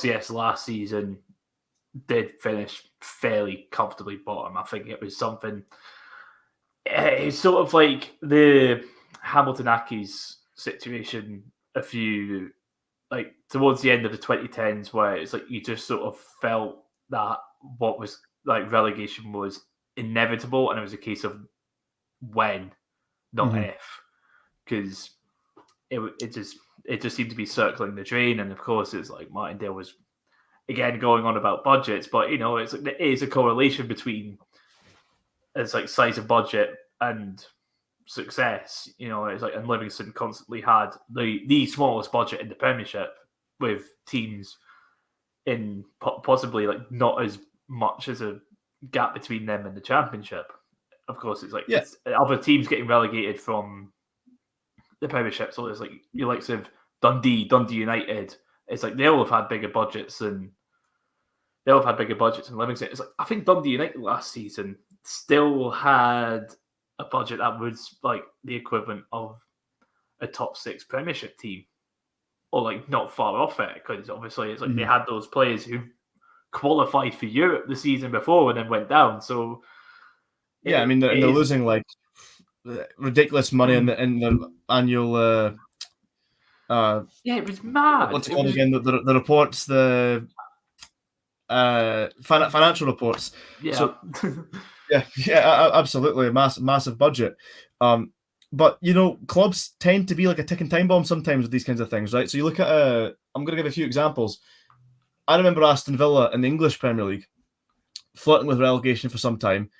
yes, last season did finish fairly comfortably bottom. I think it was something. It's sort of like the Hamilton Accies situation a few, like towards the end of the 2010s, where it's like you just sort of felt that what was like relegation was inevitable, and it was a case of when, not if, because it just seemed to be circling the drain. And of course, it's like Martindale was again going on about budgets, but it's like there is a correlation between it's like size of budget and success. It's like, and Livingston constantly had the smallest budget in the Premiership, with teams in possibly like not as much as a gap between them and the Championship. Of course, it's like it's other teams getting relegated from the Premiership, so it's like your likes of Dundee United. It's like they'll have had bigger budgets than Livingston. It's like, I think Dundee United last season still had a budget that was like the equivalent of a top 6 Premiership team, or like not far off it, because obviously it's like they had those players who qualified for Europe the season before and then went down. So they're losing like ridiculous money in the annual. It was mad. What's it called again? The reports, the financial reports. Yeah. So, absolutely, a massive budget. But clubs tend to be like a ticking time bomb sometimes with these kinds of things, right? So you look at I'm going to give a few examples. I remember Aston Villa in the English Premier League flirting with relegation for some time.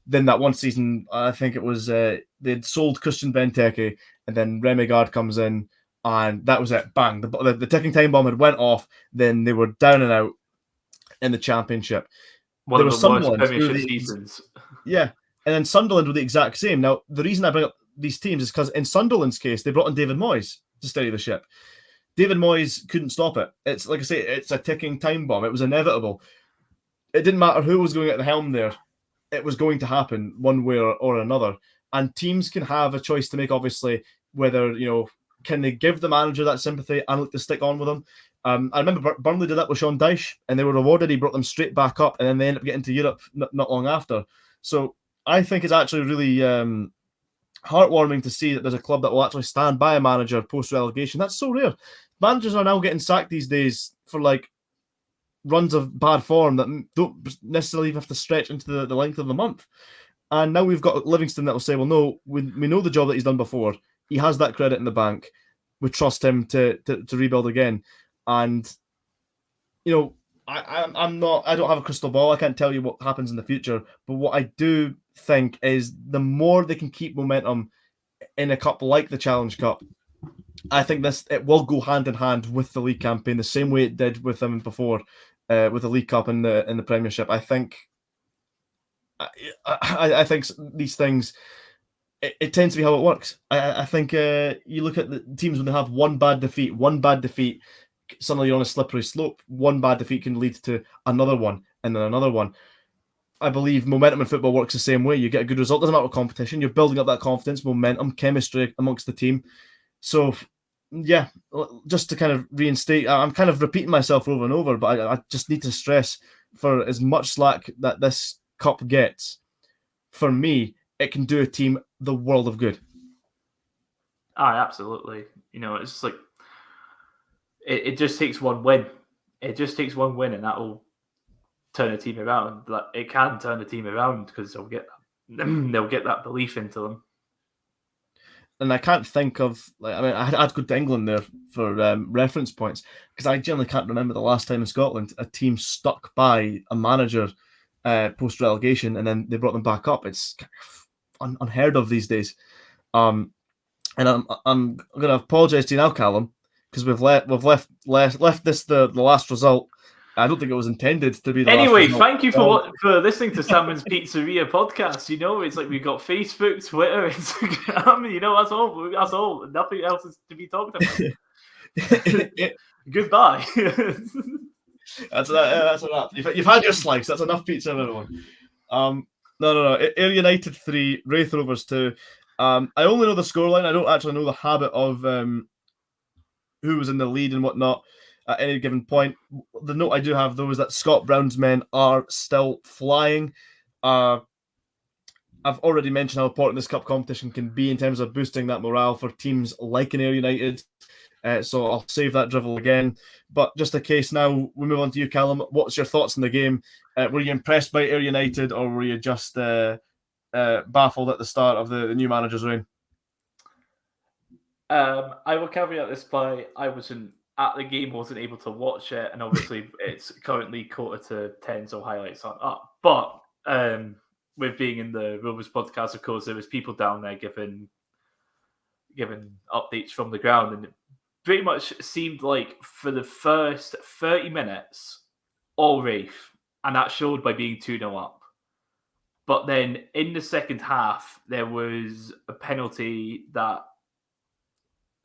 Then that one season, I think it was they'd sold Christian Benteke, and then Remy Gard comes in, and that was it. Bang! The ticking time bomb had went off. Then they were down and out in the Championship. One there of was the worst Sunderland Premiership seasons. Yeah, and then Sunderland were the exact same. Now, the reason I bring up these teams is because in Sunderland's case, they brought in David Moyes to steady the ship. David Moyes couldn't stop it. It's like I say, it's a ticking time bomb. It was inevitable. It didn't matter who was going at the helm there. It was going to happen one way or another. And teams can have a choice to make, obviously, whether, can they give the manager that sympathy and look to stick on with him? I remember Burnley did that with Sean Dyche, and they were rewarded. He brought them straight back up, and then they ended up getting to Europe not long after. So I think it's actually really heartwarming to see that there's a club that will actually stand by a manager post-relegation. That's so rare. Managers are now getting sacked these days for runs of bad form that don't necessarily have to stretch into the length of the month. And now we've got Livingston that will say, well, no, we know the job that he's done before. He has that credit in the bank. We trust him to rebuild again. And, I don't have a crystal ball. I can't tell you what happens in the future. But what I do think is the more they can keep momentum in a cup like the Challenge Cup, I think it will go hand in hand with the league campaign the same way it did with them before, with the League Cup and the Premiership. I think these things, it tends to be how it works. I think you look at the teams when they have one bad defeat, suddenly you're on a slippery slope. One bad defeat can lead to another one and then another one. I believe momentum in football works the same way. You get a good result, doesn't matter what competition, you're building up that confidence, momentum, chemistry amongst the team. So, yeah, just to kind of reinstate, I'm kind of repeating myself over and over, but I just need to stress, for as much slack that this cup gets, for me, it can do a team the world of good. Absolutely. It's just like it just takes one win. It just takes one win, and that will turn a team around. Like, it can turn a team around because they'll get that belief into them. And I can't think of, I'd go to England there for reference points, because I generally can't remember the last time in Scotland a team stuck by a manager post-relegation and then they brought them back up. It's unheard of these days. And I'm going to apologise to you now, Callum, because we've left this the last result. I don't think it was intended to be the anyway, last thank you for listening to Salmon's Pizzeria podcast. It's like we've got Facebook, Twitter, Instagram. That's all. Nothing else is to be talked about. Goodbye. That's enough. You've had your slice. That's enough pizza, everyone. No. Ayr United 3, Raith Rovers 2. I only know the scoreline. I don't actually know the habit of who was in the lead and whatnot at any given point. The note I do have, though, is that Scott Brown's men are still flying. I've already mentioned how important this cup competition can be in terms of boosting that morale for teams like an Ayr United. So I'll save that drivel again. But just a case now, we move on to you, Callum. What's your thoughts on the game? Were you impressed by Ayr United, or were you just baffled at the start of the new manager's reign? I will caveat this by I wasn't at the game, wasn't able to watch it, and obviously it's currently 9:45, so highlights aren't up. But with being in the Rovers podcast, of course, there was people down there giving updates from the ground, and it pretty much seemed like for the first 30 minutes, all Raith, and that showed by being 2-0 up. But then in the second half, there was a penalty that,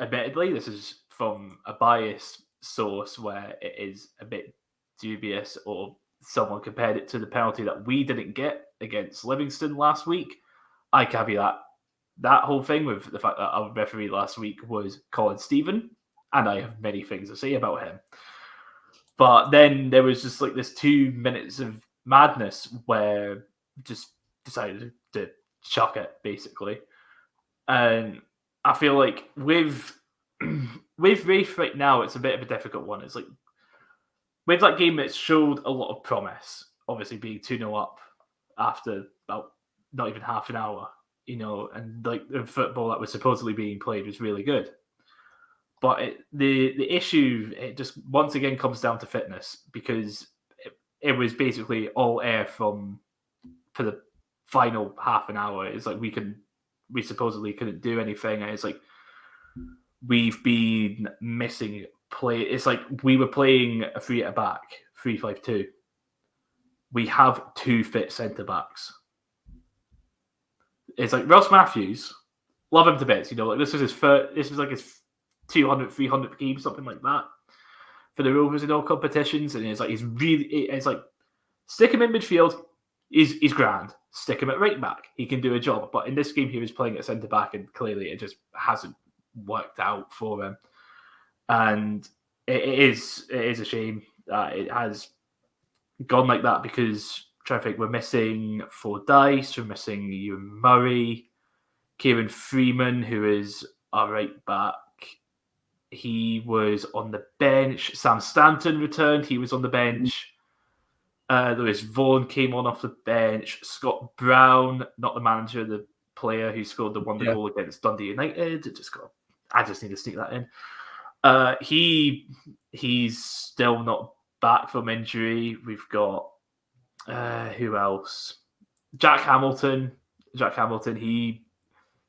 admittedly, this is from a biased source where it is a bit dubious, or someone compared it to the penalty that we didn't get against Livingston last week. I caveat that whole thing with the fact that our referee last week was Colin Stephen, and I have many things to say about him. But then there was just like this 2 minutes of madness where just decided to chuck it, basically. And I feel like with Raith right now, it's a bit of a difficult one. It's like with that game, it showed a lot of promise. Obviously, being 2-0 up after about not even half an hour, and like the football that was supposedly being played was really good. But the issue, it just once again comes down to fitness, because it was basically all Ayr for the final half an hour. It's like we supposedly couldn't do anything, and it's like we've been missing play. It's like we were playing a 3 at the back, 3-5-2, we have 2 fit centre-backs. It's like Ross Matthews, love him to bits. Like this was his 200, 300 game, something like that, for the Rovers in all competitions. And it's like stick him in midfield, he's grand. Stick him at right back, he can do a job. But in this game, he was playing at centre back, and clearly it just hasn't worked out for him. And it is a shame that it has gone like that, because I think we're missing Fordyce, we're missing Ewan Murray, Kieran Freeman, who is our right back. He was on the bench. Sam Stanton returned. He was on the bench. Lewis Vaughan came on off the bench. Scott Brown, not the manager, the player who scored the wonder goal against Dundee United. I just need to sneak that in. He's still not back from injury. We've got who else? Jack Hamilton.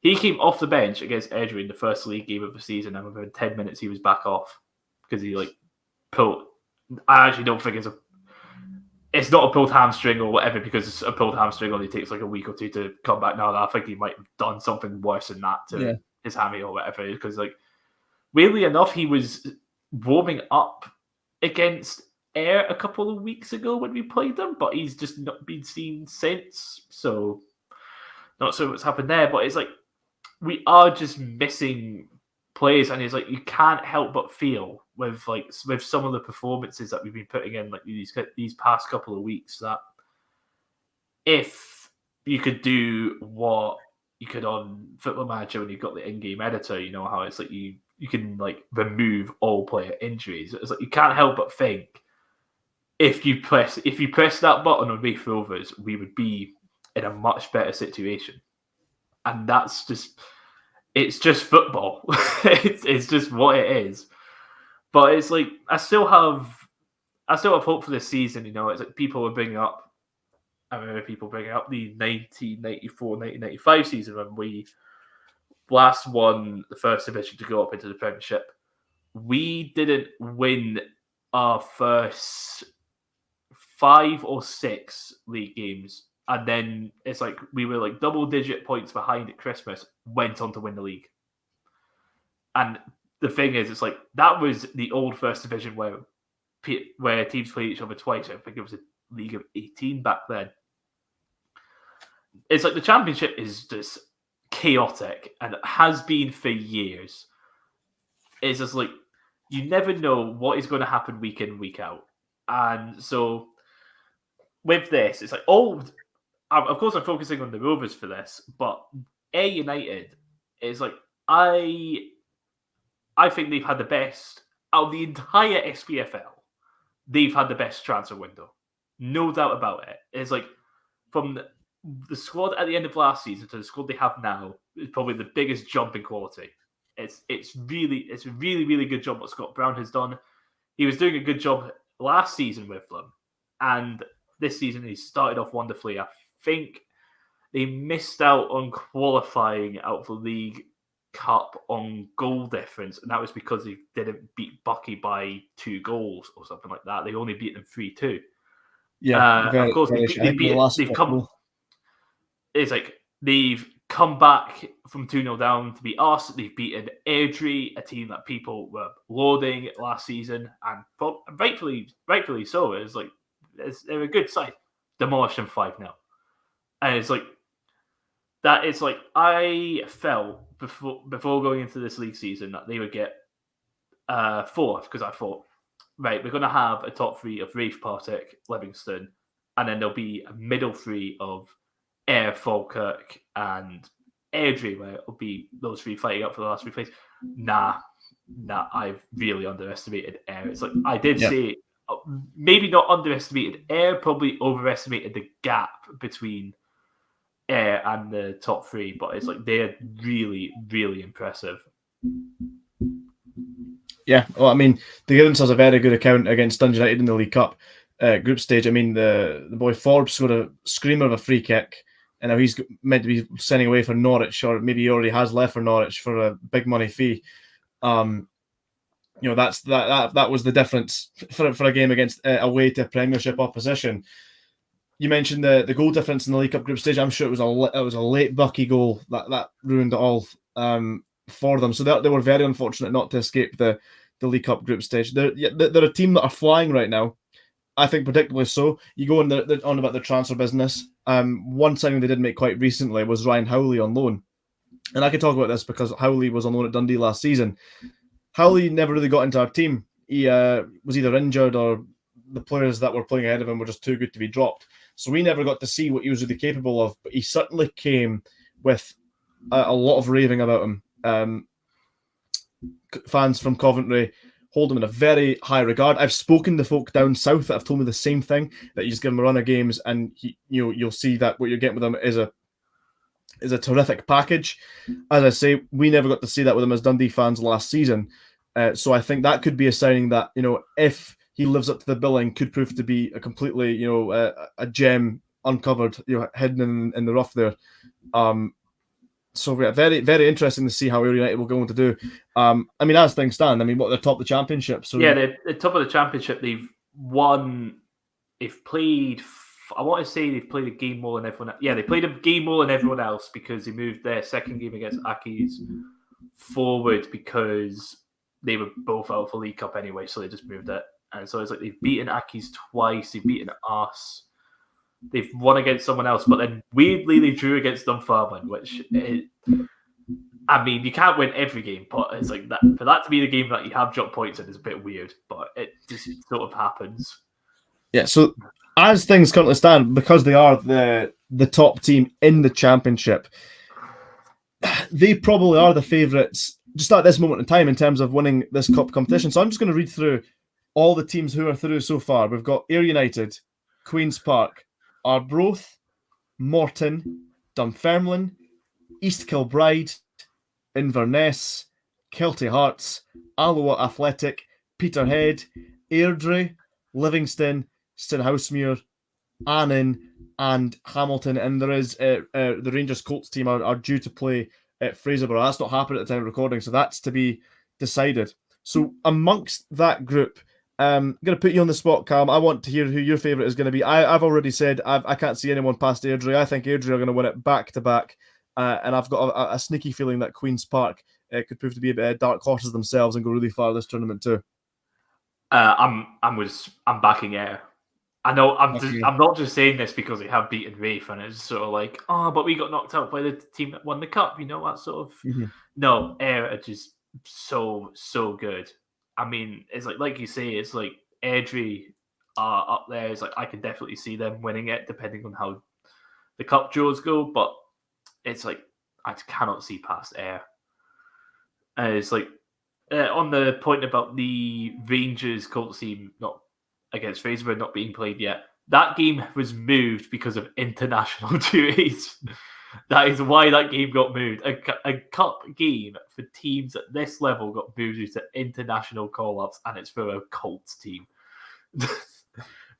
He came off the bench against Edgewood in the first league game of the season, and within 10 minutes he was back off because he pulled. I actually don't think it's not a pulled hamstring or whatever, because a pulled hamstring only takes a week or two to come back. Now, I think he might have done something worse than that to his hammy or whatever, because weirdly enough, he was warming up against Ayr a couple of weeks ago when we played them, but he's just not been seen since. So not sure what's happened there, but it's we are just missing players, and it's you can't help but feel with some of the performances that we've been putting in these past couple of weeks, that if you could do what you could on Football Manager when you've got the in-game editor, how it's you can remove all player injuries. It's you can't help but think if you press that button on Raith Rovers, we would be in a much better situation. And it's just football. it's just what it is. But it's I still have hope for this season. It's people are bringing up. I remember people bringing up the 1994-1995 season when we last won the first division to go up into the Premiership. We didn't win our first 5 or 6 league games, and then it's we were double-digit points behind at Christmas, went on to win the league. And the thing is, it's that was the old first division where teams played each other twice. I think it was a league of 18 back then. It's the championship is just chaotic, and it has been for years. It's just you never know what is going to happen week in, week out. And so with this, it's of course I'm focusing on the Rovers for this, but Ayr United is I think they've had the best out of the entire SPFL. They've had the best transfer window, no doubt about it. It's from the squad at the end of last season to the squad they have now is probably the biggest jump in quality. It's a really good job what Scott Brown has done. He was doing a good job last season with them, and this season he started off wonderfully. I think they missed out on qualifying out for League Cup on goal difference, and that was because they didn't beat Bucky by 2 goals or something like that. They only beat them 3-2. Yeah, of course they've come. It's they've come back from 2-0 down to beat us. They've beaten Airdrie, a team that people were lauding last season, and rightfully so. They're a good side. Demolished them 5-0, and it's that. It's I felt before going into this league season that they would get 4th, because I thought, right, we're going to have a top 3 of Raith, Partick, Livingston, and then there'll be a middle 3 of Ayr, Falkirk, and Airdrie, where it'll be those 3 fighting up for the last 3 places. Nah, I've really underestimated Ayr. It's I did say, maybe not underestimated Ayr, probably overestimated the gap between Ayr and the top 3, but it's they're really, really impressive. Yeah, well, I mean, they gave themselves a very good account against Dundee United in the League Cup group stage. I mean, the boy Forbes scored a screamer of a free kick, and now he's meant to be sending away for Norwich, or maybe he already has left for Norwich for a big money fee. That was the difference for a game against away to Premiership opposition. you mentioned the goal difference in the League Cup group stage. I'm sure it was a late Bucky goal that ruined it all for them. So they were very unfortunate not to escape the League Cup group stage. They're a team that are flying right now. I think predictably so. You go on about the transfer business. One signing they did make quite recently was Ryan Howley on loan. And I can talk about this because Howley was on loan at Dundee last season. Howley never really got into our team. He was either injured or the players that were playing ahead of him were just too good to be dropped. So we never got to see what he was really capable of. But he certainly came with a lot of raving about him. Fans from Coventry hold him in a very high regard. I've spoken to folk down south that have told me the same thing, that you just give him a run of games and you'll see that what you're getting with him is a terrific package. As I say, we never got to see that with him as Dundee fans last season. So I think that could be a signing that, if he lives up to the billing, could prove to be a completely, a gem uncovered, hidden in the rough there. So yeah, very, very interesting to see how Ayr United will go on to do. As things stand, what they're top of the championship. So yeah, they're top of the championship. They've won. They've played. I want to say they've played a game more than everyone. Yeah, they played a game more than everyone else because they moved their second game against Aki's forward because they were both out for League Cup anyway, so they just moved it. And so it's like they've beaten Aki's twice. They've beaten us. They've won against someone else, but then weirdly they drew against Dunfermline, which you can't win every game, but it's like that for that to be the game that you have dropped points in is a bit weird, but it just sort of happens. Yeah, so as things currently stand, because they are the top team in the championship, they probably are the favourites just at this moment in time in terms of winning this cup competition. So I'm just going to read through all the teams who are through so far. We've got Ayr United, Queen's Park, Arbroath, Morton, Dunfermline, East Kilbride, Inverness, Kelty Hearts, Alloa Athletic, Peterhead, Airdrie, Livingston, Stinhousemuir, Annan, and Hamilton. And there is the Rangers Colts team are due to play at Fraserburgh. That's not happened at the time of recording, so that's to be decided. So amongst that group, I'm going to put you on the spot, Callum. I want to hear who your favourite is going to be. I've already said I can't see anyone past Airdrie. I think Airdrie are going to win it back to back. And I've got a sneaky feeling that Queen's Park could prove to be a bit of dark horses themselves and go really far this tournament too. I'm backing Ayr. I know I'm not just saying this because they have beaten Raith and it's sort of like, but we got knocked out by the team that won the cup. That sort of. Mm-hmm. No, Ayr are just so good. It's like you say, it's like Airdrie are up there. It's like I can definitely see them winning it depending on how the cup draws go, but it's like I cannot see past Ayr. It's like on the point about the Rangers Colts team not against Fraserburgh not being played yet. That game was moved because of international duties. That is why that game got moved. A cup game for teams at this level got moved due to international call-ups, and it's for a Colts team.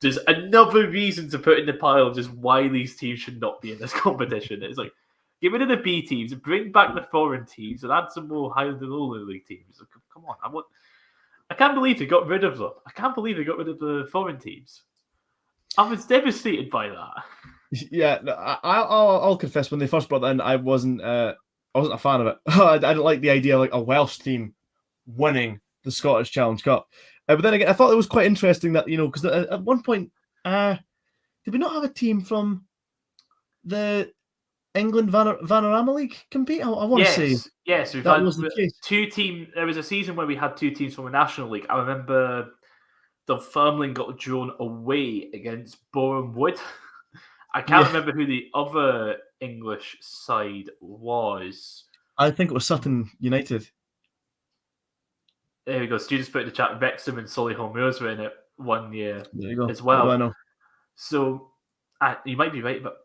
Just another reason to put in the pile of just why these teams should not be in this competition. It's like, get rid of the B teams, bring back the foreign teams, and add some more Highland and Lowland League teams. Come on, I can't believe they got rid of them. I can't believe they got rid of the foreign teams. I was devastated by that. Yeah, I'll confess, when they first brought that in, I wasn't a fan of it. I didn't like the idea of like a Welsh team winning the Scottish Challenge Cup. But then again, I thought it was quite interesting that, because at one point, did we not have a team from the England Vanarama League compete? I want to say yes, we've had two teams. There was a season where we had two teams from the National League. I remember Dunfermline got drawn away against Boreham Wood. I can't remember who the other English side was. I think it was Sutton United. There we go. Students put in the chat. Wrexham and Solihull Moors were in it one year as well. Well, I know. So you might be right, but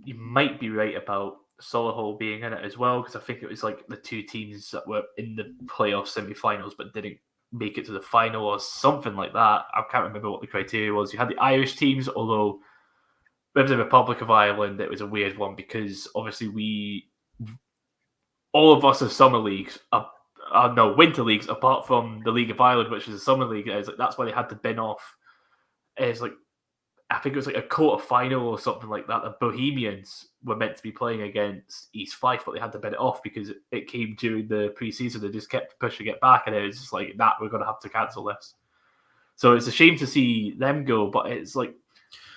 you might be right about Solihull being in it as well, because I think it was like the two teams that were in the playoff semi-finals but didn't make it to the final or something like that. I can't remember what the criteria was. You had the Irish teams, although with the Republic of Ireland, it was a weird one because obviously all of us are summer leagues, winter leagues, apart from the League of Ireland, which is a summer league. It's like, that's why they had to bin off. It's like I think it was like a quarter-final or something like that. The Bohemians were meant to be playing against East Fife, but they had to bid it off because it came during the pre-season. They just kept pushing it back, and it was just like, that we're going to have to cancel this. So it's a shame to see them go, but it's like,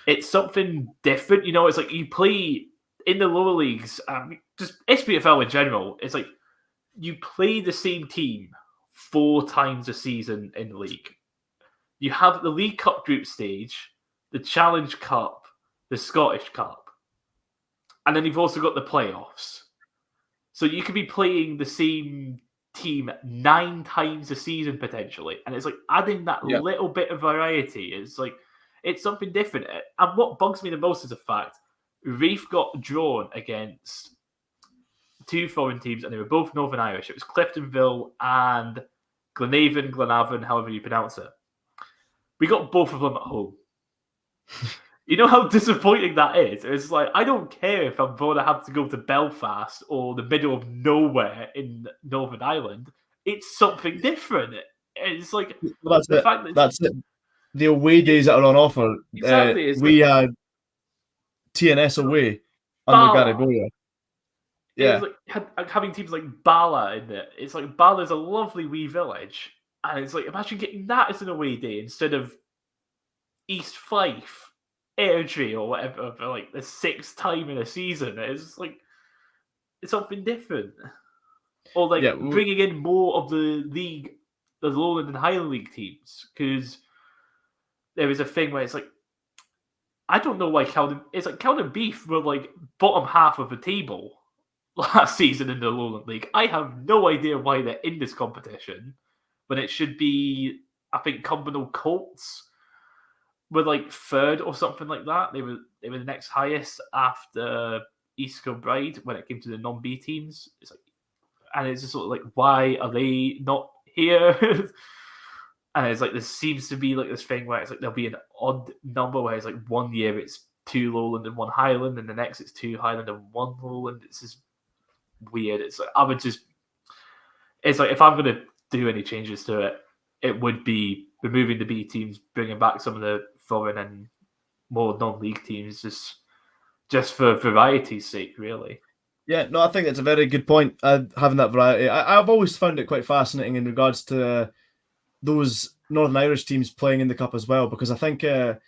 it's something different. You know, it's like you play in the lower leagues, just SPFL in general. It's like you play the same team 4 times a season in the league. You have the League Cup group stage, the Challenge Cup, the Scottish Cup, and then you've also got the playoffs. So you could be playing the same team 9 times a season potentially, and it's like adding that little bit of variety is like, it's something different. And what bugs me the most is the fact Raith got drawn against 2 foreign teams, and they were both Northern Irish. It was Cliftonville and Glenavon, however you pronounce it. We got both of them at home. You know how disappointing that is? It's like, I don't care if I'm going to have to go to Belfast or the middle of nowhere in Northern Ireland. It's something different. It's like, well, that's it. The away days that are on offer. Exactly. We had TNS away under Gary Bowyer. Yeah. It's like having teams like Bala in it. It's like, Bala's a lovely wee village. And it's like, imagine getting that as an away day instead of East Fife, Airdrie, or whatever, for like the 6th time in a season. It's like, it's something different. Or like bringing in more of the league, the Lowland and Highland League teams. Because there was a thing where it's like, I don't know why Callum Blyth were like bottom half of the table last season in the Lowland League. I have no idea why they're in this competition when it should be, I think, Cumbernauld Colts were like 3rd or something like that. They were the next highest after East Kilbride when it came to the non-B teams. It's like, and it's just sort of like, why are they not here? And it's like, there seems to be like this thing where it's like there'll be an odd number where it's like 1 year it's 2 Lowland and 1 Highland, and the next it's 2 Highland and 1 Lowland. It's just weird. It's like, it's like, if I'm going to do any changes to it, it would be removing the B teams, bringing back some of the foreign and more non-league teams, just for variety's sake, really. Yeah, no, I think it's a very good point, having that variety. I've always found it quite fascinating in regards to those Northern Irish teams playing in the Cup as well, because I think it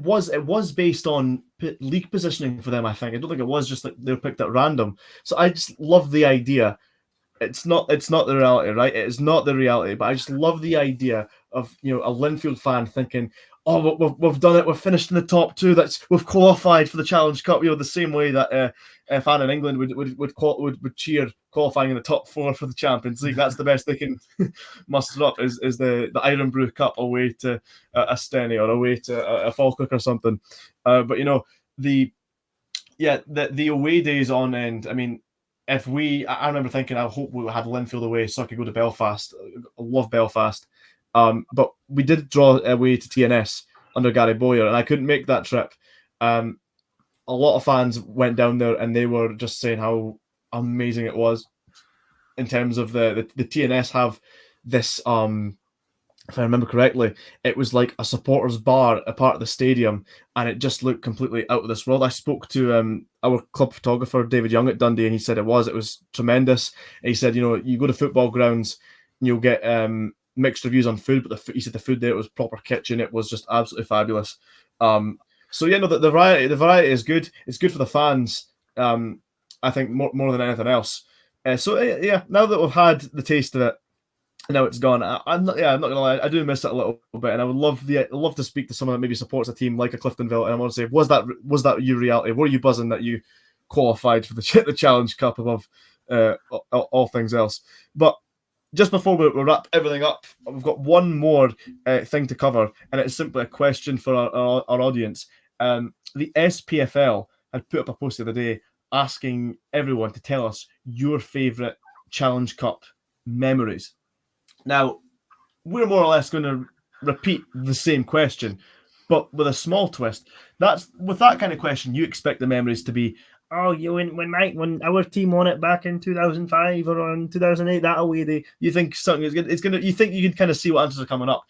was based on league positioning for them, I think. I don't think it was just like they were picked at random. So I just love the idea. It's not the reality, right? It is not the reality, but I just love the idea of, you know, a Linfield fan thinking, oh, we've done it, we've finished in the top 2, we've qualified for the Challenge Cup, you know, the same way that a fan in England would cheer qualifying in the top 4 for the Champions League. That's the best they can muster up is the Iron Brew Cup away to a Steny or away to a Falkirk or something. But you know, the away days on end. I mean, I remember thinking, I hope we had Linfield away so I could go to Belfast. I love Belfast. But we did draw away to TNS under Gary Bowyer, and I couldn't make that trip. A lot of fans went down there, and they were just saying how amazing it was. In terms of the TNS have this, if I remember correctly, it was like a supporters bar, a part of the stadium, and it just looked completely out of this world. I spoke to our club photographer, David Young at Dundee, and he said it was tremendous. And he said, you know, you go to football grounds, and you'll get mixed reviews on food, but he said the food there was proper kitchen. It was just absolutely fabulous. So yeah, no, the variety is good. It's good for the fans. I think more than anything else. So yeah, now that we've had the taste of it, now it's gone. I'm not gonna lie, I do miss it a little bit, and I would love to speak to someone that maybe supports a team like a Cliftonville, and I want to say, was that your reality? Were you buzzing that you qualified for the Challenge Cup above all things else? But just before we wrap everything up, we've got one more thing to cover, and it's simply a question for our audience. The SPFL had put up a post the other day asking everyone to tell us your favourite Challenge Cup memories. Now, we're more or less going to repeat the same question, but with a small twist. With that kind of question, you expect the memories to be, oh, you when our team won it back in 2005 or in 2008, that away day. You think something is good. You think you can kind of see what answers are coming up.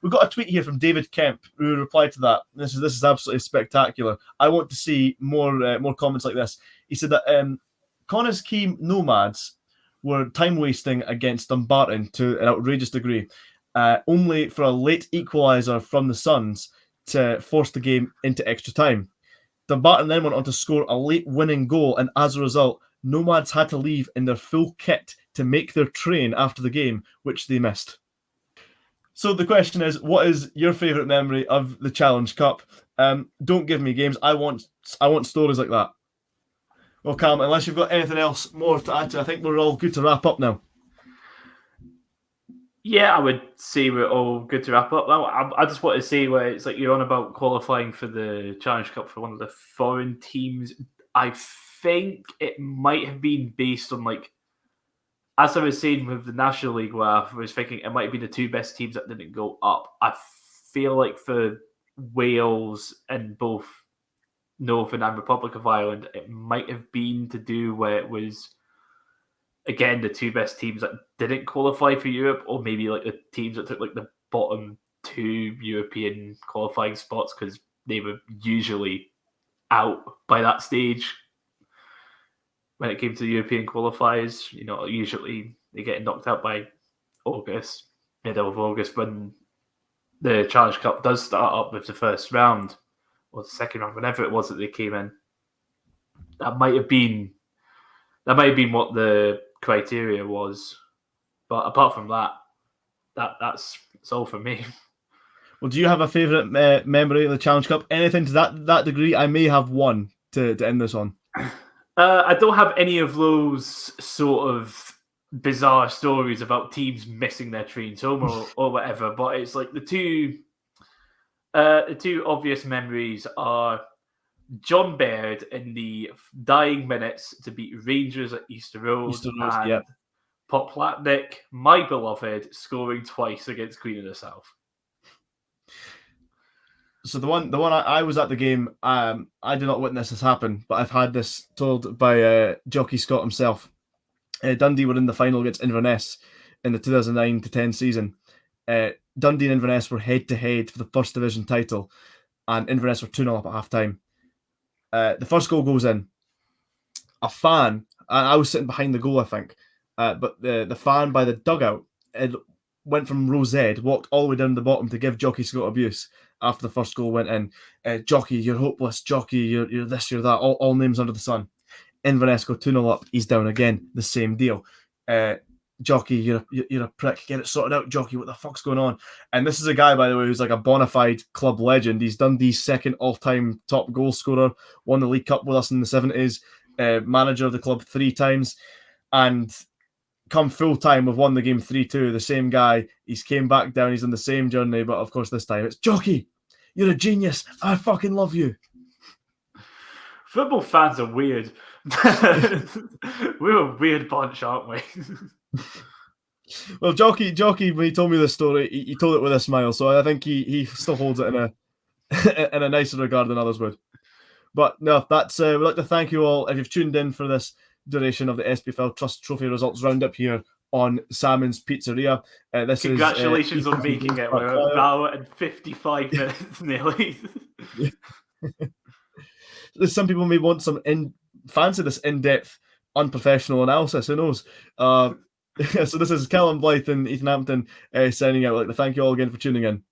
We've got a tweet here from David Kemp who replied to that. This is absolutely spectacular. I want to see more comments like this. He said that Connah's key Nomads were time wasting against Dumbarton to an outrageous degree, only for a late equaliser from the Suns to force the game into extra time. Dumbarton then went on to score a late winning goal, and as a result, Nomads had to leave in their full kit to make their train after the game, which they missed. So the question is, what is your favourite memory of the Challenge Cup? Don't give me games. I want stories like that. Well, Callum, unless you've got anything else more to add to, I think we're all good to wrap up now. Yeah, I would say we're all good to wrap up. I just want to say where it's like you're on about qualifying for the Challenge Cup for one of the foreign teams. I think it might have been based on, like, as I was saying with the National League, where I was thinking it might be the two best teams that didn't go up. I feel like for Wales and both Northern and Republic of Ireland, it might have been to do where it was, again, the two best teams that didn't qualify for Europe, or maybe like the teams that took like the bottom two European qualifying spots because they were usually out by that stage. When it came to the European qualifiers, usually they get knocked out by August, middle of August, when the Challenge Cup does start up with the first round or the second round, whenever it was that they came in. That might have been what the criteria was. But apart from that, that's all for me. Well, do you have a favourite memory of the Challenge Cup? Anything to that degree? I may have one to end this on. I don't have any of those sort of bizarre stories about teams missing their trains home or whatever, but it's like the two obvious memories are John Baird in the dying minutes to beat Rangers at Easter Road, and yep. Poplatnik, my beloved, scoring twice against Queen of the South. So the one I was at the game, I did not witness this happen, but I've had this told by Jockey Scott himself. Dundee were in the final against Inverness in the 2009-10 season. Dundee and Inverness were head-to-head for the First Division title, and Inverness were 2-0 up at half-time. The first goal goes in. A fan, I was sitting behind the goal, I think, but the fan by the dugout, it went from row Z, walked all the way down to the bottom to give Jockey Scott abuse after the first goal went in. Jockey, you're hopeless. Jockey, you're this, you're that. All names under the sun. Inverness go 2-0 up. He's down again. The same deal. Jockey, you're a prick. Get it sorted out, Jockey. What the fuck's going on? And this is a guy, by the way, who's like a bona fide club legend. He's Dundee's second all-time top goal scorer. Won the League Cup with us in the 70s. Manager of the club 3 times. And come full time, we've won the game 3-2. The same guy. He's came back down. He's on the same journey, but of course this time it's Jockey. You're a genius. I fucking love you. Football fans are weird. We're a weird bunch, aren't we? Well, Jockey, when he told me this story, he told it with a smile. So I think he still holds it in a nicer regard than others would. But no, that's we'd like to thank you all if you've tuned in for this duration of the SPFL Trust Trophy results roundup here on Salmon's Pizzeria. Congratulations on making it. We're now at 55 minutes nearly. Some people may want fancy this in-depth, unprofessional analysis. Who knows? So this is Callum Blyth and Ethan Hampton signing out. Like to thank you all again for tuning in.